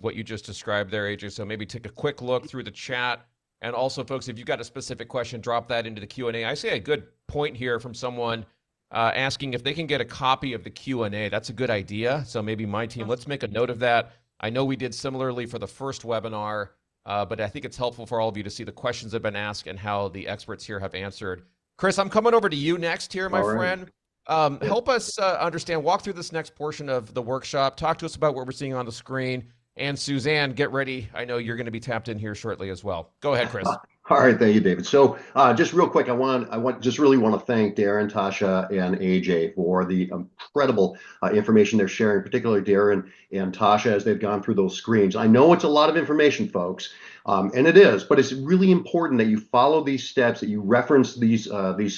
what you just described there, AJ. So maybe take a quick look through the chat. And also, folks, if you've got a specific question, drop that into the Q&A. I see a good point here from someone asking if they can get a copy of the Q&A. That's a good idea. So maybe my team, let's make a note of that. I know we did similarly for the first webinar, but I think it's helpful for all of you to see the questions that have been asked and how the experts here have answered. Chris, I'm coming over to you next here, my friend. Help us understand, walk through this next portion of the workshop. Talk to us about what we're seeing on the screen. And Suzanne, get ready. I know you're going to be tapped in here shortly as well. Go ahead, Chris. All right, thank you, David. So just real quick, I really want to thank Darrin, Tasha, and AJ for the incredible information they're sharing, particularly Darrin and Tasha as they've gone through those screens. I know it's a lot of information, folks, and it is, but it's really important that you follow these steps, that you reference these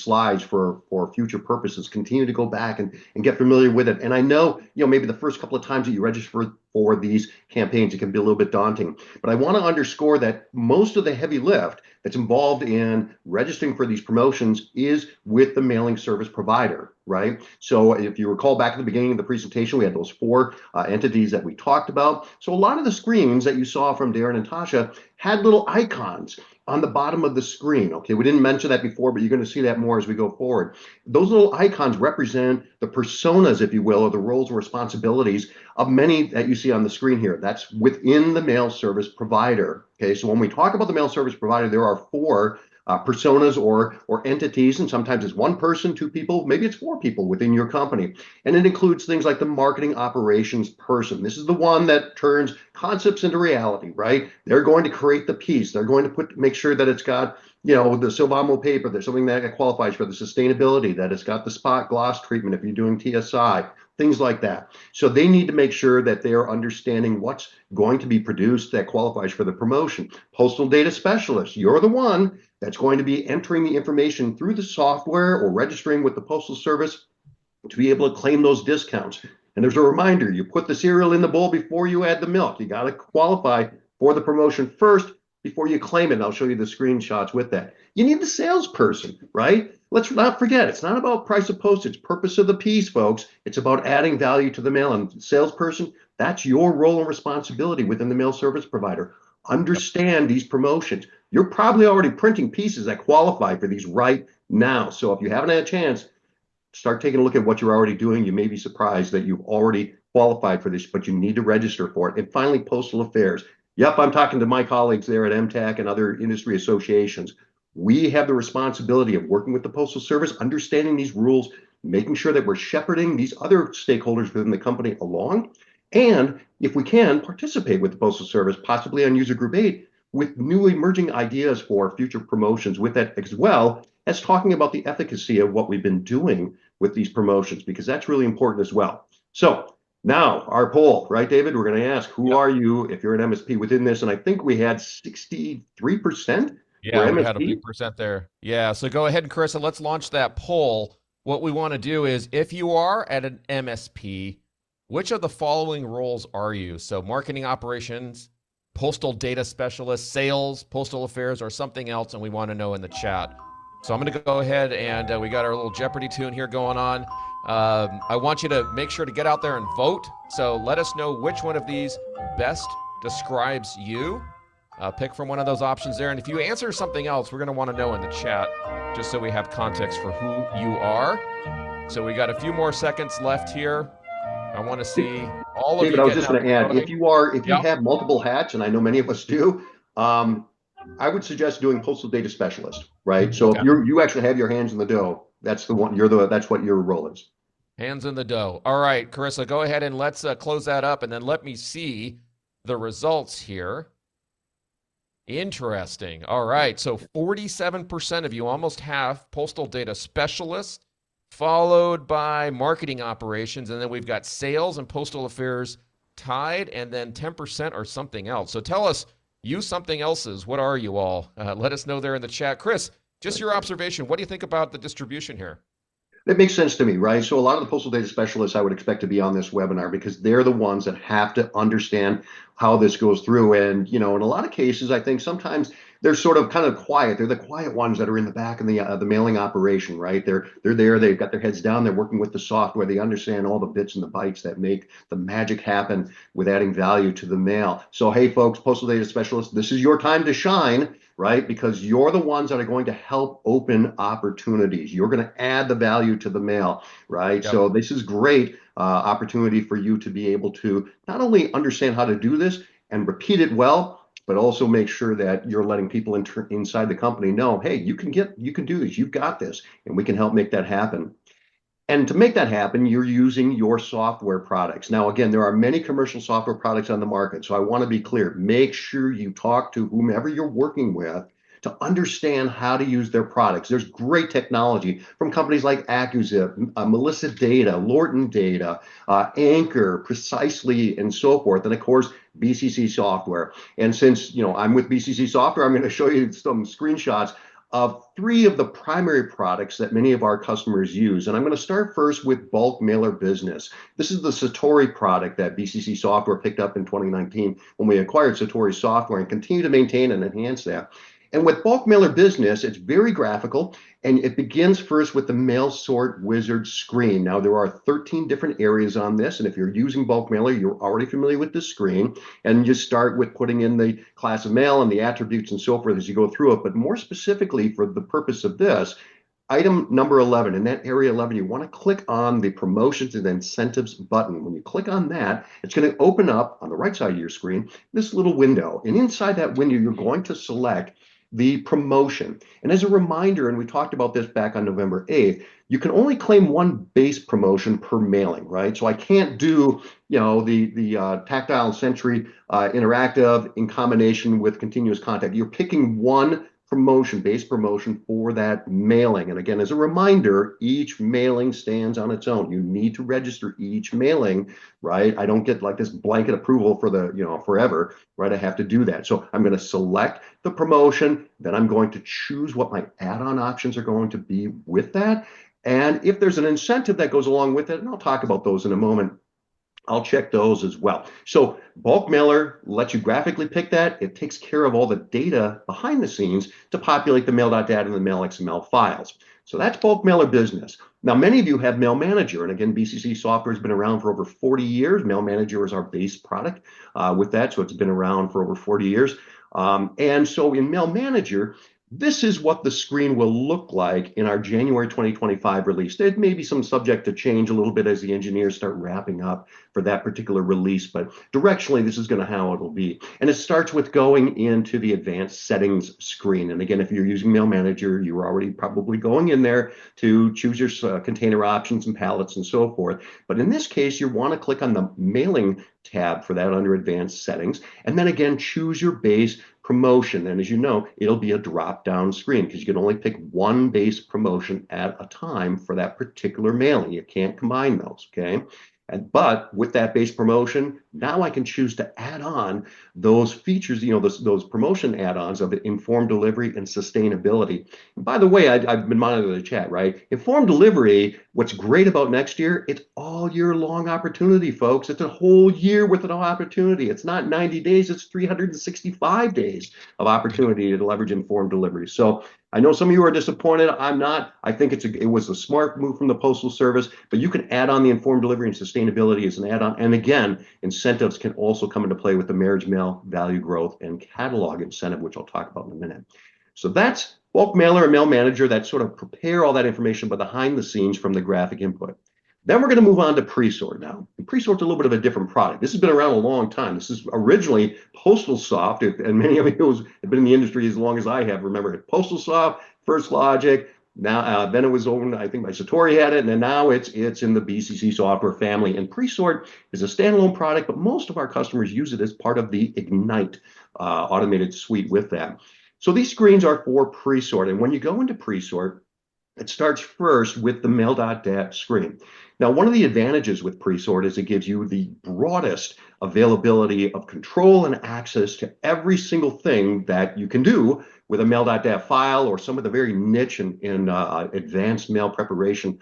slides for future purposes. Continue to go back and get familiar with it. And I know, maybe the first couple of times that you register for these campaigns, it can be a little bit daunting. But I want to underscore that most of the heavy lift that's involved in registering for these promotions is with the mailing service provider. right? So if you recall back at the beginning of the presentation, we had those four entities that we talked about. So a lot of the screens that you saw from Darrin and Tasha had little icons on the bottom of the screen. Okay, we didn't mention that before, but you're going to see that more as we go forward. Those little icons represent the personas, if you will, or the roles and responsibilities of many that you see on the screen here. That's within the mail service provider. Okay, so when we talk about the mail service provider, there are four personas or entities, and sometimes it's one person, two people, maybe it's four people within your company. And it includes things like the marketing operations person. This is the one that turns concepts into reality, right? They're going to create the piece. They're going to make sure that it's got, the Sylvamo paper. There's something that qualifies for the sustainability, that it's got the spot gloss treatment if you're doing TSI, things like that. So they need to make sure that they are understanding what's going to be produced that qualifies for the promotion. Postal data specialist, you're the one that's going to be entering the information through the software or registering with the Postal Service to be able to claim those discounts. And there's a reminder, you put the cereal in the bowl before you add the milk. You got to qualify for the promotion first before you claim it. And I'll show you the screenshots with that. You need the salesperson, right? Let's not forget, it's not about price of postage, purpose of the piece, folks. It's about adding value to the mail. And salesperson, that's your role and responsibility within the mail service provider. Understand these promotions. You're probably already printing pieces that qualify for these right now. So if you haven't had a chance, start taking a look at what you're already doing. You may be surprised that you've already qualified for this, but you need to register for it. And finally, postal affairs. Yep, I'm talking to my colleagues there at MTAC and other industry associations. We have the responsibility of working with the Postal Service, understanding these rules, making sure that we're shepherding these other stakeholders within the company along. And if we can, participate with the Postal Service, possibly on User Group 8, with new emerging ideas for future promotions with that, as well as talking about the efficacy of what we've been doing with these promotions, because that's really important as well. So now our poll, right, David? We're going to ask, who are you if you're an MSP within this? And I think we had 63%. Yeah, we had a big percent there. Yeah, so go ahead, Carissa, let's launch that poll. What we want to do is, if you are at an MSP, which of the following roles are you? So marketing operations, postal data specialist, sales, postal affairs, or something else, and we want to know in the chat. So I'm going to go ahead and we got our little Jeopardy tune here going on. I want you to make sure to get out there and vote. So let us know which one of these best describes you. Pick from one of those options there. And if you answer something else, we're going to want to know in the chat, just so we have context for who you are. So we got a few more seconds left here. I want to see all of David, you. I was just going to add, if you have multiple hats, and I know many of us do, I would suggest doing postal data specialist, right? So if you actually have your hands in the dough, that's the one. That's what your role is. Hands in the dough. All right, Carissa, go ahead and let's close that up, and then let me see the results here. Interesting. All right, so 47% of you, almost half, postal data specialist, followed by marketing operations, and then we've got sales and postal affairs tied, and then 10% or something else. So tell us, you something else's, what are you all? Let us know there in the chat. Chris, just your observation, what do you think about the distribution here? It makes sense to me, right? So a lot of the postal data specialists I would expect to be on this webinar, because they're the ones that have to understand how this goes through. And, in a lot of cases, I think sometimes they're sort of kind of quiet. They're the quiet ones that are in the back of the mailing operation, right? They're there. They've got their heads down. They're working with the software. They understand all the bits and the bytes that make the magic happen with adding value to the mail. So, hey, folks, postal data specialists, this is your time to shine, right? Because you're the ones that are going to help open opportunities. You're going to add the value to the mail, right? Yep. So this is great opportunity for you to be able to not only understand how to do this and repeat it well, but also make sure that you're letting people inside the company know, hey, you can do this, you've got this, and we can help make that happen. And to make that happen, you're using your software products. Now, again, there are many commercial software products on the market. So I want to be clear, make sure you talk to whomever you're working with to understand how to use their products. There's great technology from companies like AccuZip, Melissa Data, Lorton Data, Anchor, Precisely, and so forth. And of course, BCC Software. And since I'm with BCC Software, I'm going to show you some screenshots of 3 of the primary products that many of our customers use. And I'm going to start first with bulk mailer business. This is the Satori product that BCC Software picked up in 2019 when we acquired Satori Software and continue to maintain and enhance that. And with bulk mailer business, it's very graphical, and it begins first with the mail sort wizard screen. Now, there are 13 different areas on this, and if you're using bulk mailer, you're already familiar with this screen, and you start with putting in the class of mail and the attributes and so forth as you go through it. But more specifically, for the purpose of this, item number 11, in that area 11, you want to click on the promotions and incentives button. When you click on that, it's going to open up on the right side of your screen this little window. And inside that window, you're going to select the promotion. And as a reminder, and we talked about this back on November 8th, you can only claim one base promotion per mailing, right? So I can't do, the tactile and sensory interactive in combination with continuous contact. You're picking one base promotion for that mailing. And again, as a reminder, each mailing stands on its own. You need to register each mailing, right? I don't get like this blanket approval for forever, right? I have to do that. So I'm going to select the promotion, then I'm going to choose what my add-on options are going to be with that. And if there's an incentive that goes along with it, and I'll talk about those in a moment, I'll check those as well. So bulk mailer lets you graphically pick that. It takes care of all the data behind the scenes to populate the mail.dat and the mail XML files. So that's bulk mailer business. Now, many of you have Mail Manager. And again, BCC software has been around for over 40 years. Mail Manager is our base product with that. So it's been around for over 40 years. And so in Mail Manager, this is what the screen will look like in our January 2025 release. There may be some subject to change a little bit as the engineers start wrapping up for that particular release, but directionally, this is going to how it'll be. And it starts with going into the advanced settings screen. And again, if you're using Mail Manager, you're already probably going in there to choose your container options and palettes and so forth. But in this case, you want to click on the mailing tab for that under advanced settings. And then again, choose your base promotion. And as you know, it'll be a drop-down screen because you can only pick one base promotion at a time for that particular mailing. You can't combine those, okay? But with that base promotion, now I can choose to add on those features, those promotion add-ons of informed delivery and sustainability. And by the way, I've been monitoring the chat, right? Informed delivery, what's great about next year, it's all year long opportunity, folks. It's a whole year worth of opportunity. It's not 90 days, it's 365 days of opportunity to leverage informed delivery. So I know some of you are disappointed. I'm not. I think it was a smart move from the Postal Service, but you can add on the informed delivery and sustainability as an add-on. And again, incentives can also come into play with the marriage mail value growth and catalog incentive, which I'll talk about in a minute. So that's bulk mailer and Mail Manager that sort of prepare all that information behind the scenes from the graphic input. Then we're going to move on to pre-sort now. And pre-sort's a little bit of a different product. This has been around a long time. This is originally Postal Soft, and many of you have been in the industry as long as I have. Remember it, Postal Soft, First Logic. Now, then it was owned, I think, by Satori had it, and then now it's in the BCC software family. And pre-sort is a standalone product, but most of our customers use it as part of the Ignite automated suite with that. So these screens are for pre-sort, and when you go into pre-sort, it starts first with the mail.dat screen. Now, one of the advantages with pre-sort is it gives you the broadest availability of control and access to every single thing that you can do with a mail.dat file or some of the very niche and advanced mail preparation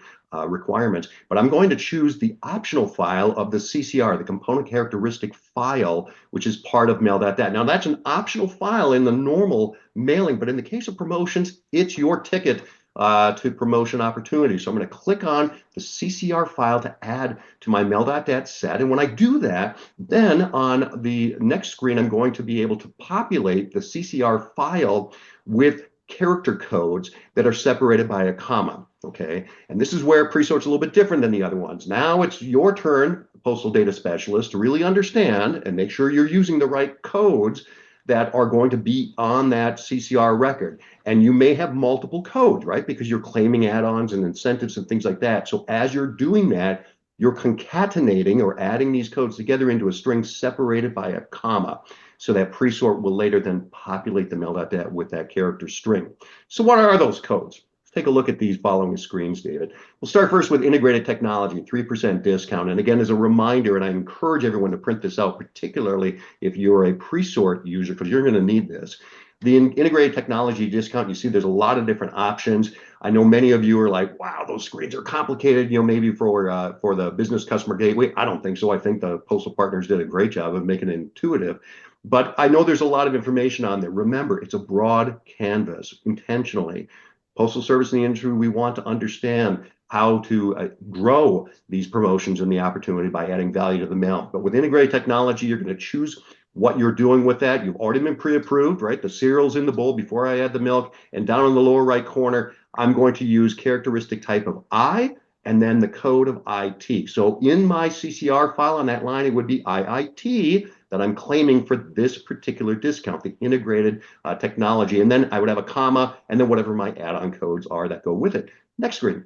requirements. But I'm going to choose the optional file of the CCR, the component characteristic file, which is part of mail.dat. Now, that's an optional file in the normal mailing, but in the case of promotions, it's your ticket to promotion opportunities. So I'm going to click on the CCR file to add to my mail.dat set. And when I do that, then on the next screen, I'm going to be able to populate the CCR file with character codes that are separated by a comma, okay? And this is where pre-sort's a little bit different than the other ones. Now it's your turn, postal data specialist, to really understand and make sure you're using the right codes that are going to be on that CCR record. And you may have multiple codes, right? Because you're claiming add-ons and incentives and things like that. So as you're doing that, you're concatenating or adding these codes together into a string separated by a comma. So that pre-sort will later then populate the mail.dat with that character string. So what are those codes? Let's take a look at these following screens, David. We'll start first with integrated technology, 3% discount. And again, as a reminder, and I encourage everyone to print this out, particularly if you're a pre-sort user, because you're going to need this. The integrated technology discount, you see there's a lot of different options. I know many of you are like, wow, those screens are complicated, maybe for the business customer gateway. I don't think so. I think the postal partners did a great job of making it intuitive. But I know there's a lot of information on there. Remember, it's a broad canvas intentionally. Postal Service and the industry, we want to understand how to grow these promotions and the opportunity by adding value to the mail. But with integrated technology, you're going to choose what you're doing with that. You've already been pre-approved, right? The cereal's in the bowl before I add the milk. And down in the lower right corner, I'm going to use characteristic type of I and then the code of IT. So in my CCR file on that line, it would be IIT that I'm claiming for this particular discount, the integrated technology. And then I would have a comma and then whatever my add-on codes are that go with it. Next screen.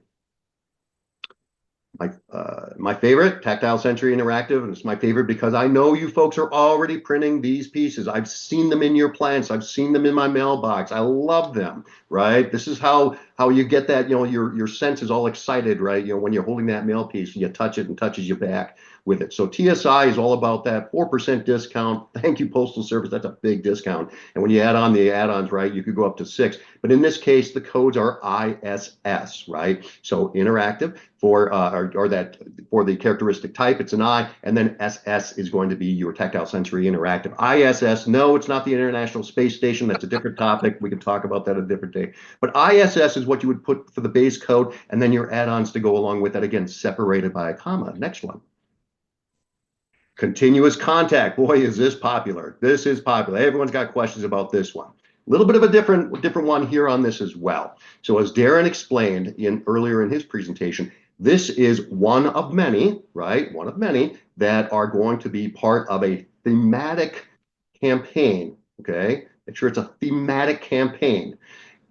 My favorite, Tactile Sensory Interactive, and it's my favorite because I know you folks are already printing these pieces. I've seen them in your plants. I've seen them in my mailbox. I love them, right? This is how you get that, your sense is all excited, right? When you're holding that mail piece, you touch it and touches you back with it. So TSI is all about that 4% discount. Thank you, Postal Service. That's a big discount. And when you add on the add-ons, right, you could go up to 6. But in this case, the codes are ISS, right? So interactive for for the characteristic type, it's an I, and then SS is going to be your Tactile Sensory Interactive. ISS, no, it's not the International Space Station. That's a different topic. We can talk about that a different day. But ISS is what you would put for the base code, and then your add-ons to go along with that, again, separated by a comma. Next one. Continuous contact. Boy, is this popular. This is popular. Everyone's got questions about this one. A little bit of a different one here on this as well. So as Darrin explained earlier in his presentation, this is one of many, right? One of many that are going to be part of a thematic campaign, okay? Make sure it's a thematic campaign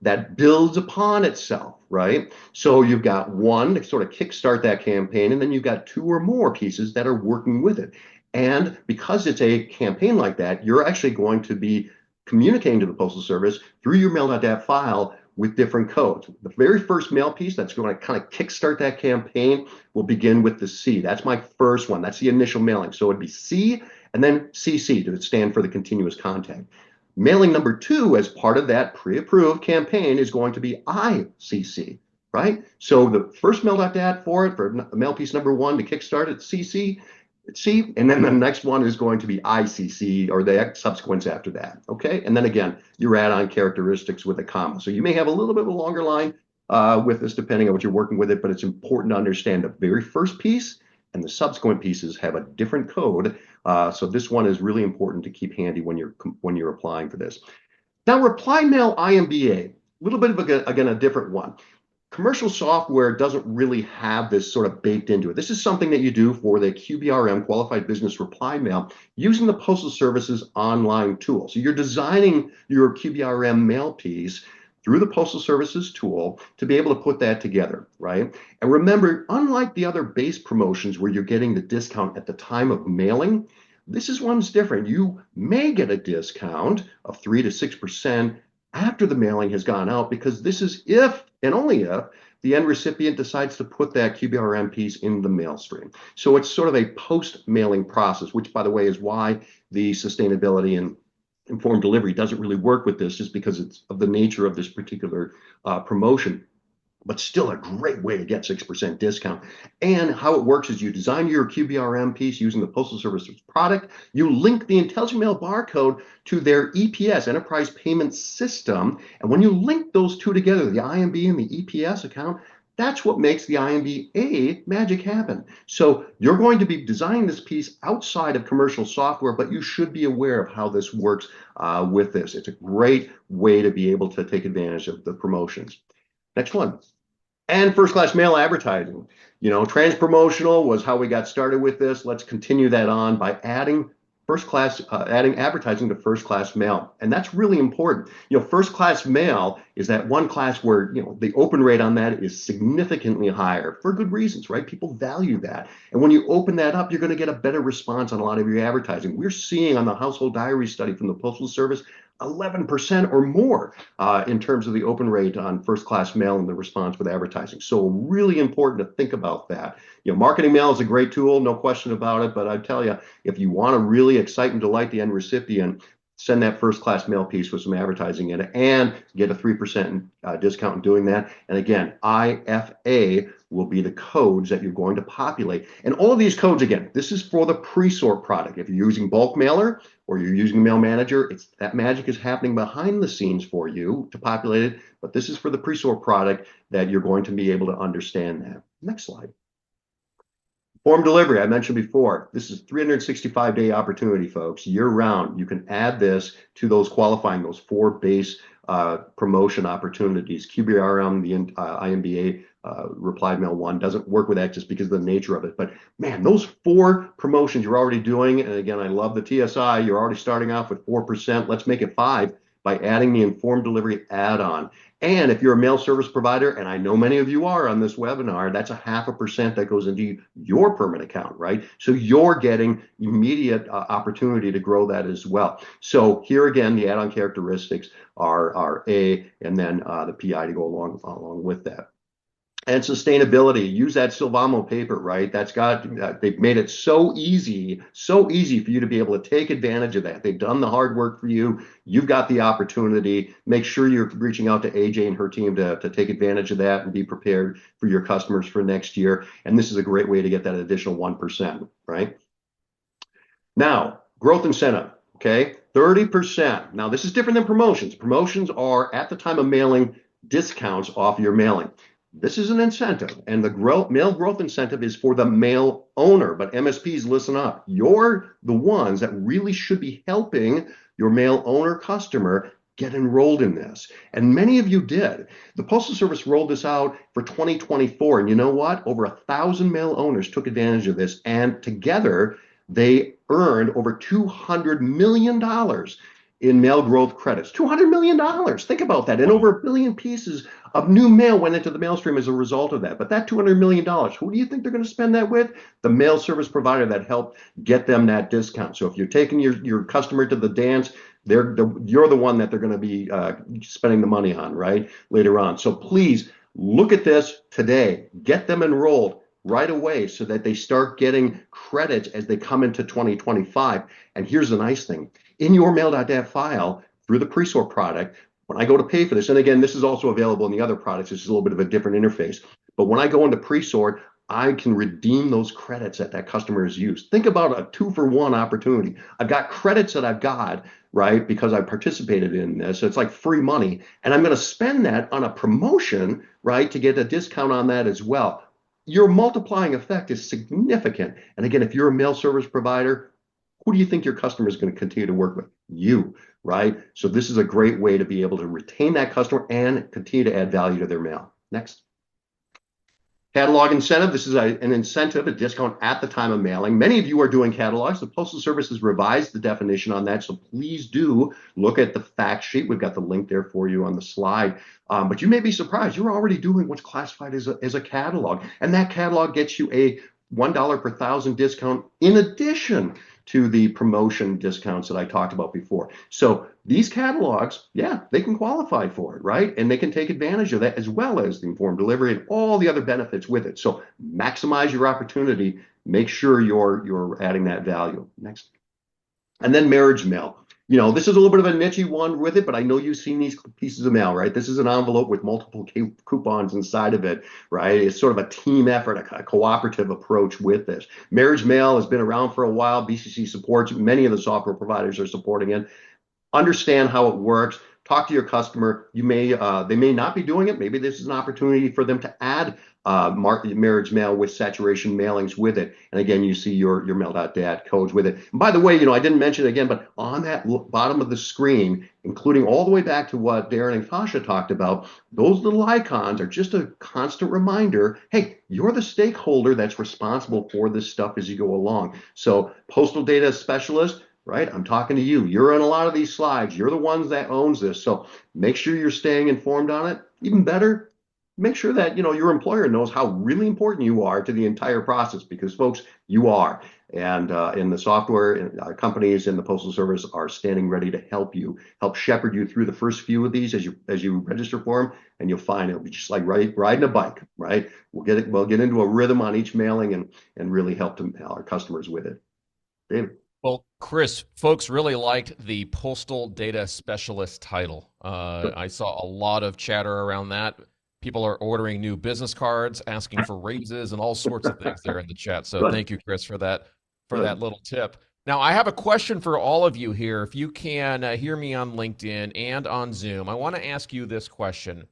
that builds upon itself, right? So you've got one to sort of kickstart that campaign, and then you've got 2 or more pieces that are working with it. And because it's a campaign like that, you're actually going to be communicating to the Postal Service through your mail.dat file with different codes. The very first mail piece that's going to kind of kickstart that campaign will begin with the C. That's my first one. That's the initial mailing. So it'd be C and then CC to stand for the continuous contact. Mailing number 2 as part of that pre-approved campaign is going to be ICC, right? So the first mail.dat for mail piece number 1 to kickstart it, CC, C, and then the next one is going to be ICC or the subsequence after that, okay? And then again, your add-on characteristics with a comma. So you may have a little bit of a longer line with this depending on what you're working with it, but it's important to understand the very first piece and the subsequent pieces have a different code. So this one is really important to keep handy when you're applying for this. Now, reply mail IMBA, a little bit of a different one. Commercial software doesn't really have this sort of baked into it. This is something that you do for the QBRM, Qualified Business Reply Mail, using the Postal Service's online tool. So you're designing your QBRM mail piece through the Postal Service's tool to be able to put that together, right? And remember, unlike the other base promotions where you're getting the discount at the time of mailing, this is one's different. You may get a discount of 3 to 6% after the mailing has gone out, because this is if and only if the end recipient decides to put that QBRM piece in the mail stream. So it's sort of a post-mailing process, which, by the way, is why the sustainability and informed delivery doesn't really work with this, just because it's of the nature of this particular promotion. But still a great way to get 6% discount. And how it works is you design your QBRM piece using the Postal Service's product. You link the Intelligent Mail barcode to their EPS, Enterprise Payment System. And when you link those two together, the IMB and the EPS account, that's what makes the IMBA magic happen. So you're going to be designing this piece outside of commercial software, but you should be aware of how this works with this. It's a great way to be able to take advantage of the promotions. Next one. And first class mail advertising. Trans-promotional was how we got started with this. Let's continue that on by adding adding advertising to first class mail. And that's really important. First class mail is that one class where, the open rate on that is significantly higher for good reasons, right? People value that. And when you open that up, you're going to get a better response on a lot of your advertising. We're seeing on the household diary study from the Postal Service 11% or more in terms of the open rate on first class mail and the response with advertising. So really important to think about that. Marketing mail is a great tool, no question about it. But I tell you, if you want to really excite and delight the end recipient, send that first class mail piece with some advertising in it and get a 3% discount in doing that. And again, IFA will be the codes that you're going to populate. And all of these codes, again, this is for the pre-sort product. If you're using bulk mailer or you're using mail manager, that magic is happening behind the scenes for you to populate it. But this is for the pre-sort product that you're going to be able to understand that. Next slide. Form delivery, I mentioned before, this is 365-day opportunity, folks, year round. You can add this to those qualifying, those 4 base promotion opportunities. QBRM, the IMBA, Replied Mail 1 doesn't work with that just because of the nature of it. But man, those 4 promotions you're already doing, and again, I love the TSI, you're already starting off with 4%. Let's make it 5 by adding the informed delivery add-on. And if you're a mail service provider, and I know many of you are on this webinar, that's a 0.5% that goes into your permanent account, right? So you're getting immediate opportunity to grow that as well. So here again, the add-on characteristics are A, and then the PI to go along with that. And sustainability, use that Sylvamo paper, right? They've made it so easy for you to be able to take advantage of that. They've done the hard work for you. You've got the opportunity. Make sure you're reaching out to AJ and her team to take advantage of that and be prepared for your customers for next year. And this is a great way to get that additional 1%, right? Now, growth incentive, okay? 30%. Now, this is different than promotions. Promotions are at the time of mailing discounts off your mailing. This is an incentive, and the mail growth incentive is for the mail owner. But MSPs, listen up. You're the ones that really should be helping your mail owner customer get enrolled in this. And many of you did. The Postal Service rolled this out for 2024. And you know what? Over 1,000 mail owners took advantage of this. And together, they earned over $200 million in mail growth credits. $200 million. Think about that. And over 1 billion pieces of new mail went into the mail stream as a result of that. But that $200 million, who do you think they're going to spend that with? The mail service provider that helped get them that discount. So if you're taking your customer to the dance, you're the one that they're going to be spending the money on, right, later on. So please look at this today. Get them enrolled right away so that they start getting credits as they come into 2025. And here's the nice thing. In your mail.dat file, through the pre-sort product, when I go to pay for this, and again, this is also available in the other products, this is a little bit of a different interface, but when I go into pre-sort, I can redeem those credits that customer has used. Think about a 2-for-1 opportunity. I've got credits that I've got, right, because I participated in this. So it's like free money, and I'm going to spend that on a promotion, right, to get a discount on that as well. Your multiplying effect is significant. And again, if you're a mail service provider, who do you think your customer is going to continue to work with? You, right? So this is a great way to be able to retain that customer and continue to add value to their mail. Next. Catalog incentive. This is an incentive, a discount at the time of mailing. Many of you are doing catalogs. The Postal Service has revised the definition on that, so please do look at the fact sheet. We've got the link there for you on the slide. But you may be surprised. You're already doing what's classified as a catalog, and that catalog gets you a $1 per 1,000 discount in addition to the promotion discounts that I talked about before. So these catalogs, yeah, they can qualify for it, right? And they can take advantage of that as well as the informed delivery and all the other benefits with it. So maximize your opportunity. Make sure you're adding that value. Next. And then marriage mail. You know, this is a little bit of a niche one with it, but I know you've seen these pieces of mail, right? This is an envelope with multiple coupons inside of it, right? It's sort of a team effort, a cooperative approach with this. Marriage mail has been around for a while. BCC supports it. Many of the software providers are supporting it. Understand how it works. Talk to your customer. They may not be doing it. Maybe this is an opportunity for them to add marriage mail with saturation mailings with it. And again, you see your mail.dat codes with it. And by the way, I didn't mention it again, but on that bottom of the screen, including all the way back to what Darrin and Latasha talked about, those little icons are just a constant reminder, hey, you're the stakeholder that's responsible for this stuff as you go along. So postal data specialist, right? I'm talking to you. You're in a lot of these slides. You're the ones that owns this. So make sure you're staying informed on it. Even better, make sure that your employer knows how really important you are to the entire process, because folks, you are. And in the software companies and the Postal Service are standing ready to help shepherd you through the first few of these as you register for them, and you'll find it'll be just like riding a bike, right? We'll get into a rhythm on each mailing and really help our customers with it. David. Well, Chris, folks really liked the Postal Data Specialist title. I saw a lot of chatter around that. People are ordering new business cards, asking for raises, and all sorts of things there in the chat. So Good. thank you, Chris, for that Good. little tip. Now, I have a question for all of you here. If you can hear me on LinkedIn and on Zoom, I want to ask you this question.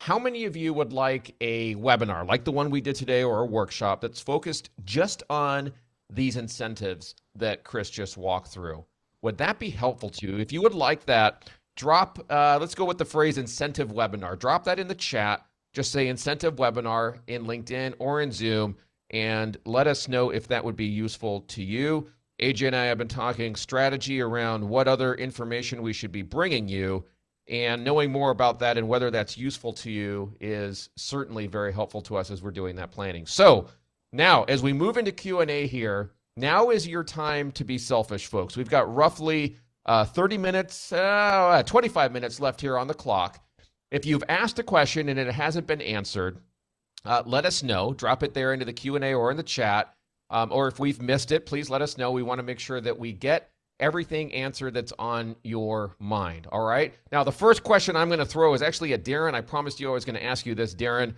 How many of you would like a webinar like the one we did today or a workshop that's focused just on these incentives that Chris just walked through? Would that be helpful to you? If you would like that, drop, let's go with the phrase incentive webinar. Drop that in the chat. Just say incentive webinar in LinkedIn or in Zoom, and let us know if that would be useful to you. AJ and I have been talking strategy around what other information we should be bringing you, and knowing more about that and whether that's useful to you is certainly very helpful to us as we're doing that planning. So now, as we move into Q&A here, now is your time to be selfish, folks. We've got roughly 30 minutes, 25 minutes left here on the clock. If you've asked a question and it hasn't been answered, let us know. Drop it there into the Q&A or in the chat. Or if we've missed it, please let us know. We want to make sure that we get everything answered that's on your mind. All right? Now, the first question I'm going to throw is actually at Darrin. I promised you I was going to ask you this, Darrin.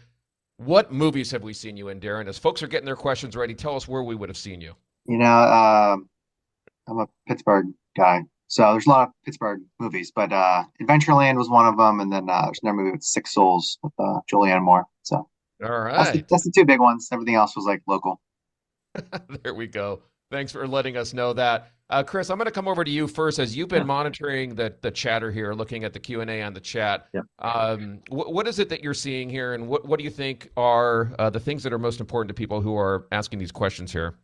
What movies have we seen you in, Darrin? As folks are getting their questions ready, tell us where we would have seen you. I'm a Pittsburgh guy, so there's a lot of Pittsburgh movies, but Adventureland was one of them, and then there's another movie with Six Souls with Julianne Moore. So All right. that's the two big ones. Everything else was like local. There we go. Thanks for letting us know that. Chris, I'm going to come over to you first, as you've been monitoring the chatter here, looking at the Q&A on the chat. Yeah. What is it that you're seeing here, and what do you think are the things that are most important to people who are asking these questions here?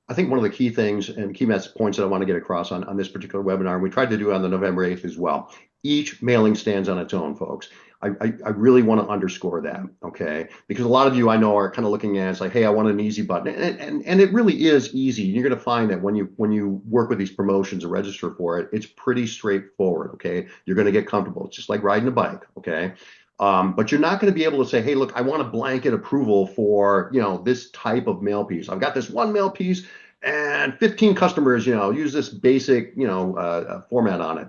I think one of the key things and key points that I want to get across on this particular webinar, and we tried to do it on the November 8th as well. Each mailing stands on its own, folks. I really want to underscore that, okay? Because a lot of you I know are kind of looking at it as like, hey, I want an easy button. And it really is easy. You're going to find that when you work with these promotions and register for it, it's pretty straightforward, okay? You're going to get comfortable. It's just like riding a bike, okay? But you're not going to be able to say, hey, look, I want a blanket approval for, this type of mail piece. I've got this one mail piece and 15 customers, use this basic, format on it.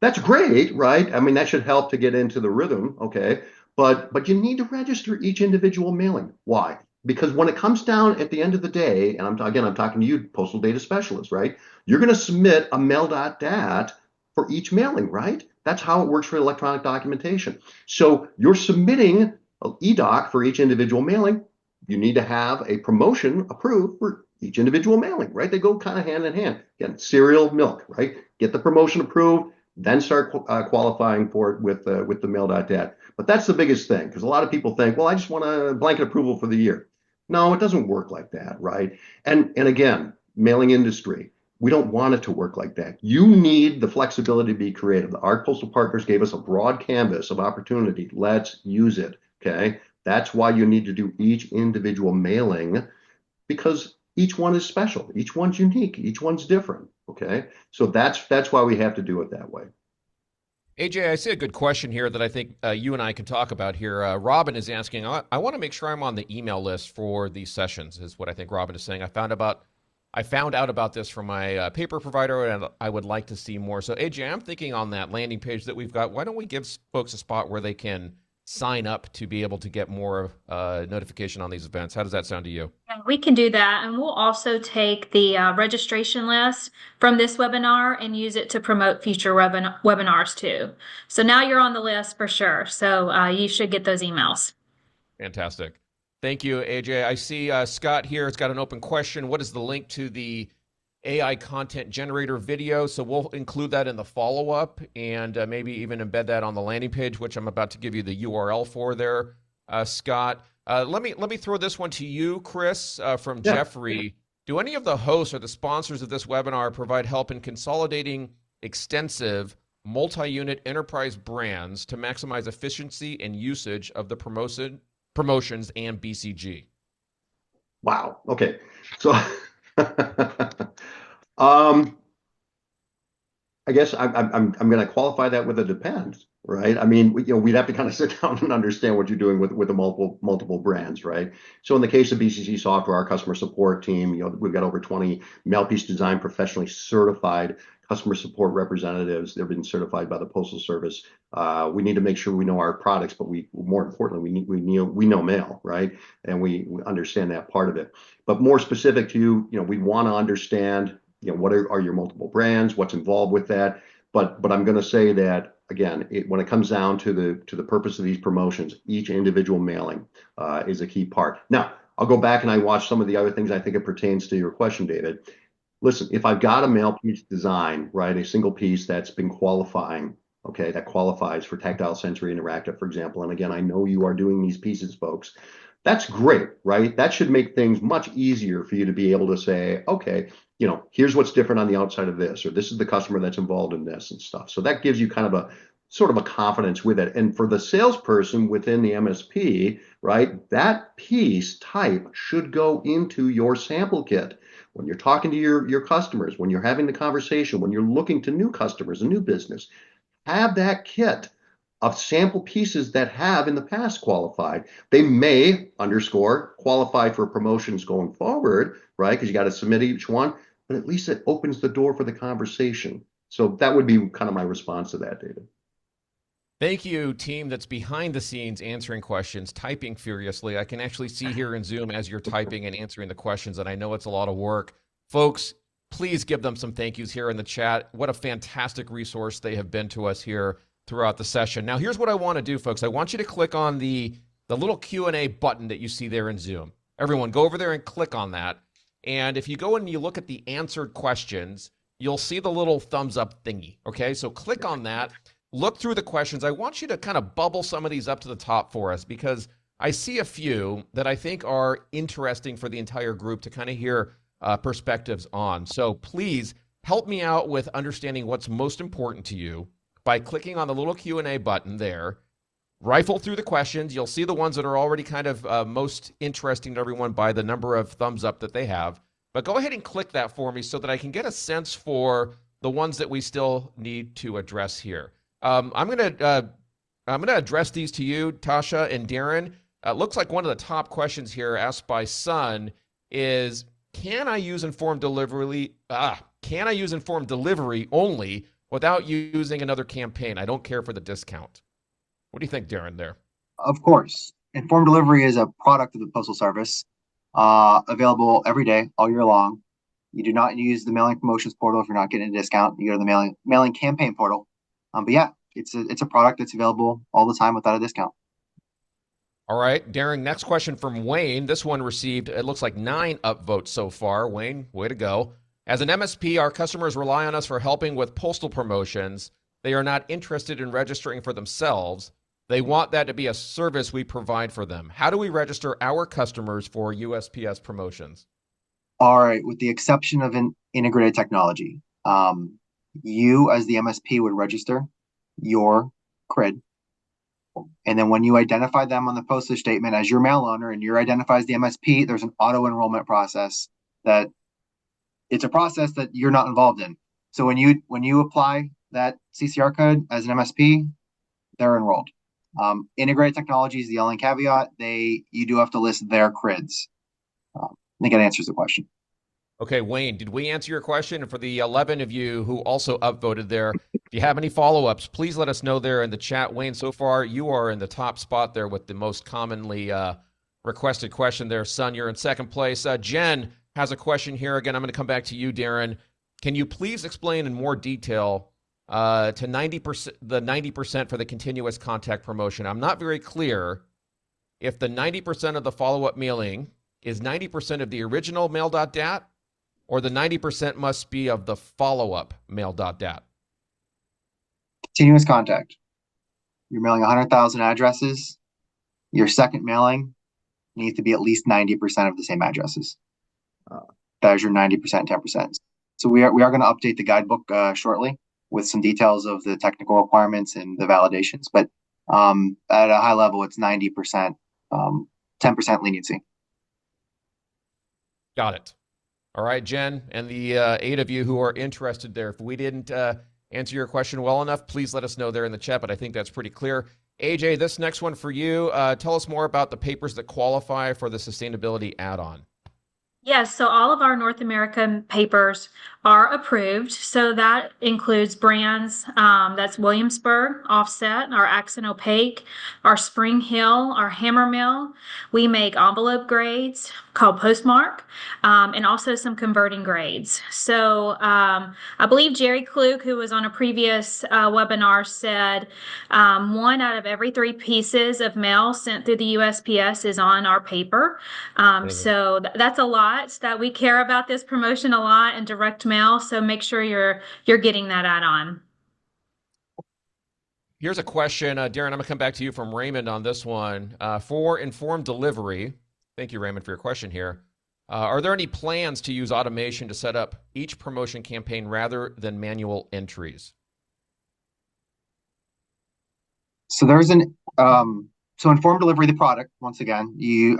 That's great, right? I mean, that should help to get into the rhythm, okay? But you need to register each individual mailing. Why? Because when it comes down at the end of the day, and I'm talking to you, Postal Data Specialist, right? You're going to submit a mail.dat for each mailing, right? That's how it works for electronic documentation. So you're submitting an e-doc for each individual mailing. You need to have a promotion approved for each individual mailing, right? They go kind of hand in hand. Again, cereal, milk, right? Get the promotion approved, then start qualifying for it with the mail.dat. But that's the biggest thing, because a lot of people think, well, I just want a blanket approval for the year. No, it doesn't work like that, right? And again, mailing industry, we don't want it to work like that. You need the flexibility to be creative. Our postal partners gave us a broad canvas of opportunity. Let's use it, okay? That's why you need to do each individual mailing, because each one is special. Each one's unique. Each one's different, okay? So that's why we have to do it that way. AJ, I see a good question here that I think you and I can talk about here. Robin is asking, I want to make sure I'm on the email list for these sessions, is what I think Robin is saying. I found out about this from my paper provider, and I would like to see more. So AJ, I'm thinking on that landing page that we've got, why don't we give folks a spot where they can sign up to be able to get more notification on these events? How does that sound to you? We can do that. And we'll also take the registration list from this webinar and use it to promote future webinars too. So now you're on the list for sure. So you should get those emails. Fantastic. Thank you, AJ. I see Scott here has got an open question. What is the link to the AI content generator video? So we'll include that in the follow-up and maybe even embed that on the landing page, which I'm about to give you the URL for there, Scott. Let me throw this one to you, Chris, from Jeffrey. Do any of the hosts or the sponsors of this webinar provide help in consolidating extensive multi-unit enterprise brands to maximize efficiency and usage of the promotions and BCG? Wow. Okay. So I guess I'm going to qualify that with a depends, right? I mean, we'd have to kind of sit down and understand what you're doing with the multiple brands, right? So in the case of BCC Software, our customer support team, we've got over 20 Mailpiece Design professionally certified customer support representatives. They've been certified by the Postal Service. We need to make sure we know our products, but more importantly, we know mail, right? And we understand that part of it. But more specific to you, we want to understand, what are your multiple brands, what's involved with that. But I'm going to say that again, when it comes down to the purpose of these promotions, each individual mailing is a key part. Now, I'll go back and I watch some of the other things. I think it pertains to your question, David. Listen, if I've got a mail piece design, right, a single piece that's been qualifying, okay, that qualifies for tactile, sensory, interactive, for example. And again, I know you are doing these pieces, folks. That's great, right? That should make things much easier for you to be able to say, okay, here's what's different on the outside of this, or this is the customer that's involved in this and stuff. So that gives you kind of a sort of a confidence with it. And for the salesperson within the MSP, right, that piece type should go into your sample kit. When you're talking to your customers, when you're having the conversation, when you're looking to new customers, a new business, have that kit of sample pieces that have in the past qualified. They may qualify for promotions going forward, right? Because you got to submit each one, but at least it opens the door for the conversation. So that would be kind of my response to that, David. Thank you, team that's behind the scenes answering questions, typing furiously. I can actually see here in Zoom as you're typing and answering the questions, and I know it's a lot of work. Folks, please give them some thank yous here in the chat. What a fantastic resource they have been to us here throughout the session. Now, here's what I want to do, folks. I want you to click on the little Q&A button that you see there in Zoom. Everyone, go over there and click on that. And if you go and you look at the answered questions, you'll see the little thumbs up thingy, okay? So click on that. Look through the questions. I want you to kind of bubble some of these up to the top for us because I see a few that I think are interesting for the entire group to kind of hear perspectives on. So please help me out with understanding what's most important to you by clicking on the little Q&A button there. Rifle through the questions. You'll see the ones that are already kind of most interesting to everyone by the number of thumbs up that they have. But go ahead and click that for me so that I can get a sense for the ones that we still need to address here. I'm gonna address these to you, Tasha and Darrin. Looks like one of the top questions here asked by Sun is, can I use informed delivery? Can I use informed delivery only without using another campaign? I don't care for the discount. What do you think, Darrin, there? Of course. Informed delivery is a product of the Postal Service, available every day, all year long. You do not use the mailing promotions portal if you're not getting a discount. You go to the mailing campaign portal. But yeah, it's a product that's available all the time without a discount. All right, Darrin, next question from Wayne. This one received, it looks like 9 upvotes so far. Wayne, way to go. As an MSP, our customers rely on us for helping with postal promotions. They are not interested in registering for themselves. They want that to be a service we provide for them. How do we register our customers for USPS promotions? All right, with the exception of an integrated technology, you as the MSP would register your CRID. And then when you identify them on the postage statement as your mail owner and you're identified as the MSP, there's an auto enrollment process that it's a process that you're not involved in. So when you apply that CCR code as an MSP, they're enrolled. Integrated technology is the only caveat. You do have to list their CRIDs. I think that answers the question. Okay, Wayne, did we answer your question? And for the 11 of you who also upvoted there, if you have any follow-ups, please let us know there in the chat. Wayne, so far you are in the top spot there with the most commonly requested question there. Son, you're in second place. Jen has a question here. Again, I'm going to come back to you, Darrin. Can you please explain in more detail to 90% the 90% for the continuous contact promotion? I'm not very clear if the 90% of the follow-up mailing is 90% of the original mail.dat or the 90% must be of the follow-up mail.dat. Continuous contact. You're mailing 100,000 addresses. Your second mailing needs to be at least 90% of the same addresses. That is your 90%, 10%. So we are going to update the guidebook shortly with some details of the technical requirements and the validations. But at a high level, it's 90%, 10% leniency. Got it. All right, Jen, and the 8 of you who are interested there, if we didn't answer your question well enough, please let us know there in the chat, but I think that's pretty clear. AJ, this next one for you. Tell us more about the papers that qualify for the sustainability add-on. Yes, so all of our North American papers are approved. So that includes brands that's Williamsburg, Offset, our Accent Opaque, our Spring Hill, our Hammer Mill. We make envelope grades called Postmark, and also some converting grades. So I believe Jerry Klug, who was on a previous webinar, said 1 out of every 3 pieces of mail sent through the USPS is on our paper. So that's a lot that we care about this promotion a lot in direct mail. So make sure you're getting that add-on. Here's a question, Darrin. I'm gonna come back to you from Raymond on this one. For informed delivery, thank you, Raymond, for your question here. Are there any plans to use automation to set up each promotion campaign rather than manual entries? So there's an so informed delivery, the product, once again, you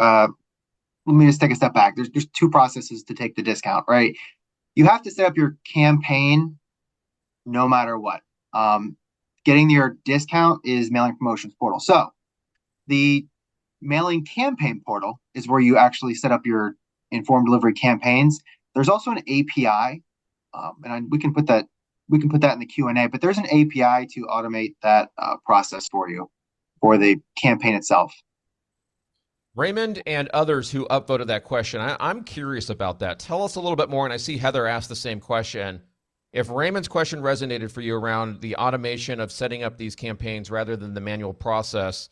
let me just take a step back. There's 2 processes to take the discount, right? You have to set up your campaign no matter what. Getting your discount is mailing promotions portal. So the mailing campaign portal is where you actually set up your informed delivery campaigns. There's also an API, and we can put that in the Q&A, but there's an API to automate that process for you for the campaign itself. Raymond and others who upvoted that question, I'm curious about that. Tell us a little bit more, and I see Heather asked the same question. If Raymond's question resonated for you around the automation of setting up these campaigns rather than the manual process,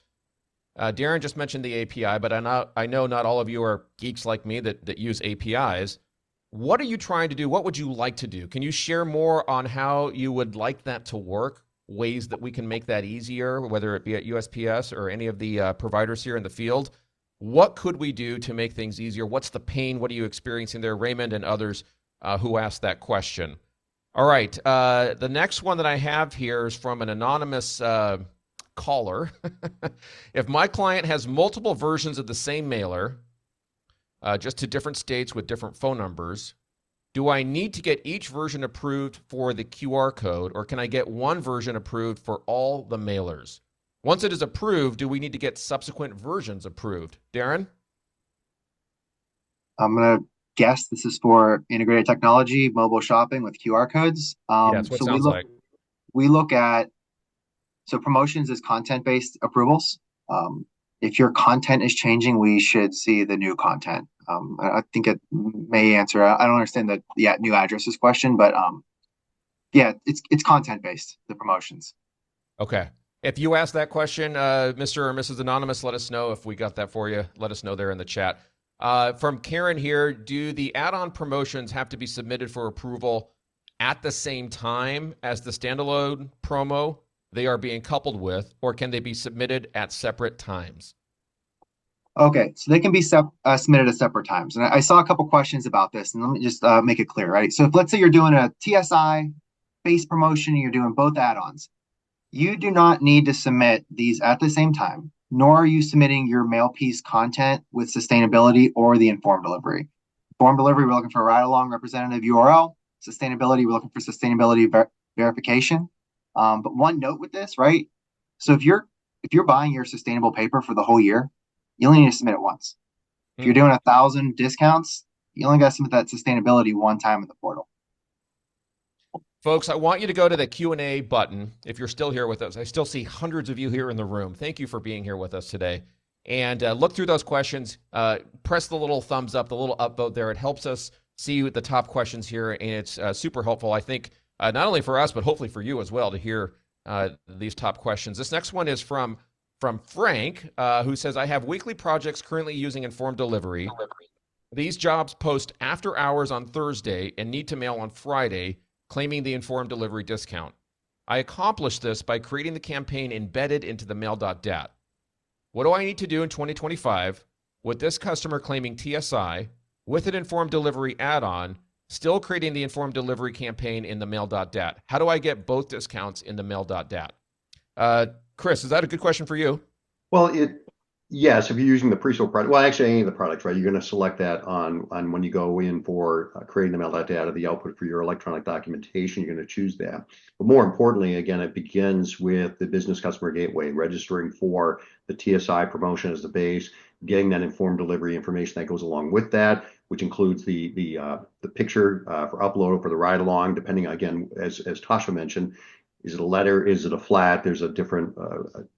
Darrin just mentioned the API, but I know not all of you are geeks like me that use APIs. What are you trying to do? What would you like to do? Can you share more on how you would like that to work, ways that we can make that easier, whether it be at USPS or any of the providers here in the field? What could we do to make things easier? What's the pain? What are you experiencing there, Raymond and others who asked that question? All right, the next one that I have here is from an anonymous caller. If my client has multiple versions of the same mailer, just to different states with different phone numbers, do I need to get each version approved for the QR code, or can I get one version approved for all the mailers? Once it is approved, do we need to get subsequent versions approved? Darrin? I'm going to guess this is for integrated technology, mobile shopping with QR codes. Yeah, that's what it sounds like. We look at, so promotions is content-based approvals. If your content is changing, we should see the new content. I think it may answer, I don't understand the new addresses question, but yeah, it's content-based, the promotions. Okay. If you asked that question, Mr. or Mrs. Anonymous, let us know if we got that for you. Let us know there in the chat. From Karen here, do the add-on promotions have to be submitted for approval at the same time as the standalone promo they are being coupled with, or can they be submitted at separate times? Okay, so they can be submitted at separate times. And I saw a couple questions about this, and let me just make it clear, right? So if let's say you're doing a TSI base promotion and you're doing both add-ons, you do not need to submit these at the same time, nor are you submitting your mail piece content with sustainability or the informed delivery. Informed delivery, we're looking for a ride-along representative URL. Sustainability, we're looking for sustainability verification. But one note with this, right? So if you're buying your sustainable paper for the whole year, you only need to submit it once. If you're doing 1,000 discounts, you only got to submit that sustainability one time in the portal. Folks, I want you to go to the Q&A button if you're still here with us. I still see hundreds of you here in the room. Thank you for being here with us today. And look through those questions. Press the little thumbs up, the little upvote there. It helps us see the top questions here, and it's super helpful, I think, not only for us, but hopefully for you as well to hear these top questions. This next one is from Frank, who says, I have weekly projects currently using informed delivery. These jobs post after hours on Thursday and need to mail on Friday, claiming the informed delivery discount. I accomplished this by creating the campaign embedded into the mail.dat. What do I need to do in 2025 with this customer claiming TSI with an informed delivery add-on, still creating the informed delivery campaign in the mail.dat? How do I get both discounts in the mail.dat? Chris, is that a good question for you? Well, Yes, if you're using the pre-sold product, well, actually any of the products, right? You're going to select that on when you go in for creating the mail data, the output for your electronic documentation, you're going to choose that. But more importantly, again, it begins with the business customer gateway, registering for the TSI promotion as the base, getting that informed delivery information that goes along with that, which includes the picture for upload for the ride along, depending again, as Tasha mentioned. Is it a letter? Is it a flat? There's a different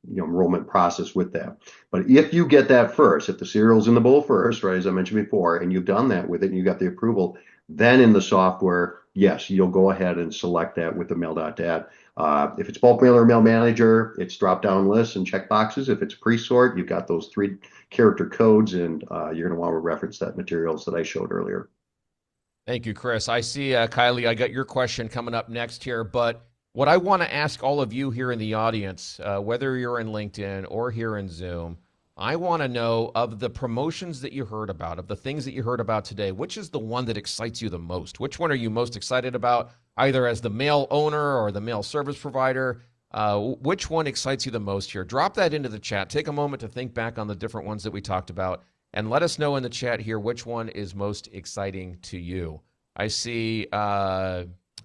enrollment process with that. But if you get that first, if the cereal's in the bowl first, right, as I mentioned before, and you've done that with it and you got the approval, then in the software, yes, you'll go ahead and select that with the mail.dat. If it's bulk mail or mail manager, it's drop down lists and check boxes. If it's pre-sort, you've got those 3-character codes, and you're going to want to reference that materials that I showed earlier. Thank you, Chris. I see, Kylie, I got your question coming up next here, but what I want to ask all of you here in the audience, whether you're in LinkedIn or here in Zoom, I want to know, of the promotions that you heard about, of the things that you heard about today, which is the one that excites you the most? Which one are you most excited about, either as the mail owner or the mail service provider? Which one excites you the most here? Drop that into the chat. Take a moment to think back on the different ones that we talked about, and let us know in the chat here which one is most exciting to you. I see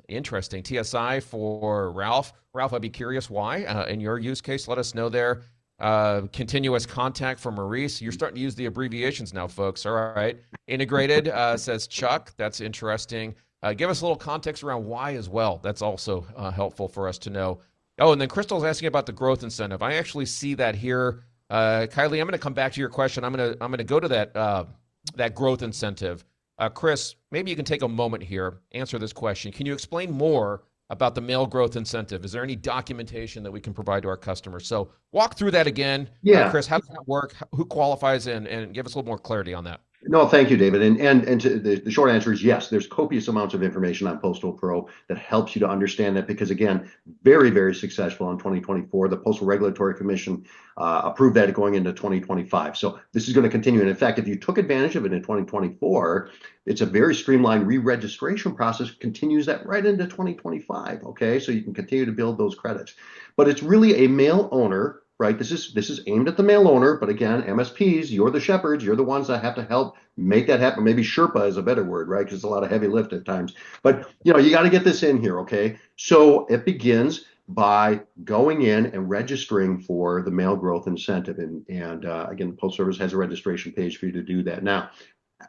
interesting TSI for Ralph. Ralph, I'd be curious why in your use case. Let us know there. Continuous contact for Maurice. You're starting to use the abbreviations now, folks. All right. Integrated says Chuck. That's interesting. Give us a little context around why as well. That's also helpful for us to know. Oh, and then Crystal's asking about the growth incentive. I actually see that here. Kylie, I'm going to come back to your question. I'm going to go to that growth incentive. Chris, maybe you can take a moment here, answer this question. Can you explain more about the mail growth incentive? Is there any documentation that we can provide to our customers? So walk through that again. Yeah. Chris, how does that work? Who qualifies, and give us a little more clarity on that. No, thank you, David. And the short answer is yes, there's copious amounts of information on Postal Pro that helps you to understand that, because again, very, very successful in 2024. The Postal Regulatory Commission approved that going into 2025. So this is going to continue. And in fact, if you took advantage of it in 2024, it's a very streamlined re-registration process, continues that right into 2025. Okay, so you can continue to build those credits. But it's really a mail owner, right? This is aimed at the mail owner, but again, MSPs, you're the shepherds, you're the ones that have to help make that happen. Maybe Sherpa is a better word, right? Because it's a lot of heavy lift at times. But you got to get this in here, okay? So it begins by going in and registering for the mail growth incentive, and again, the Postal Service has a registration page for you to do that. Now,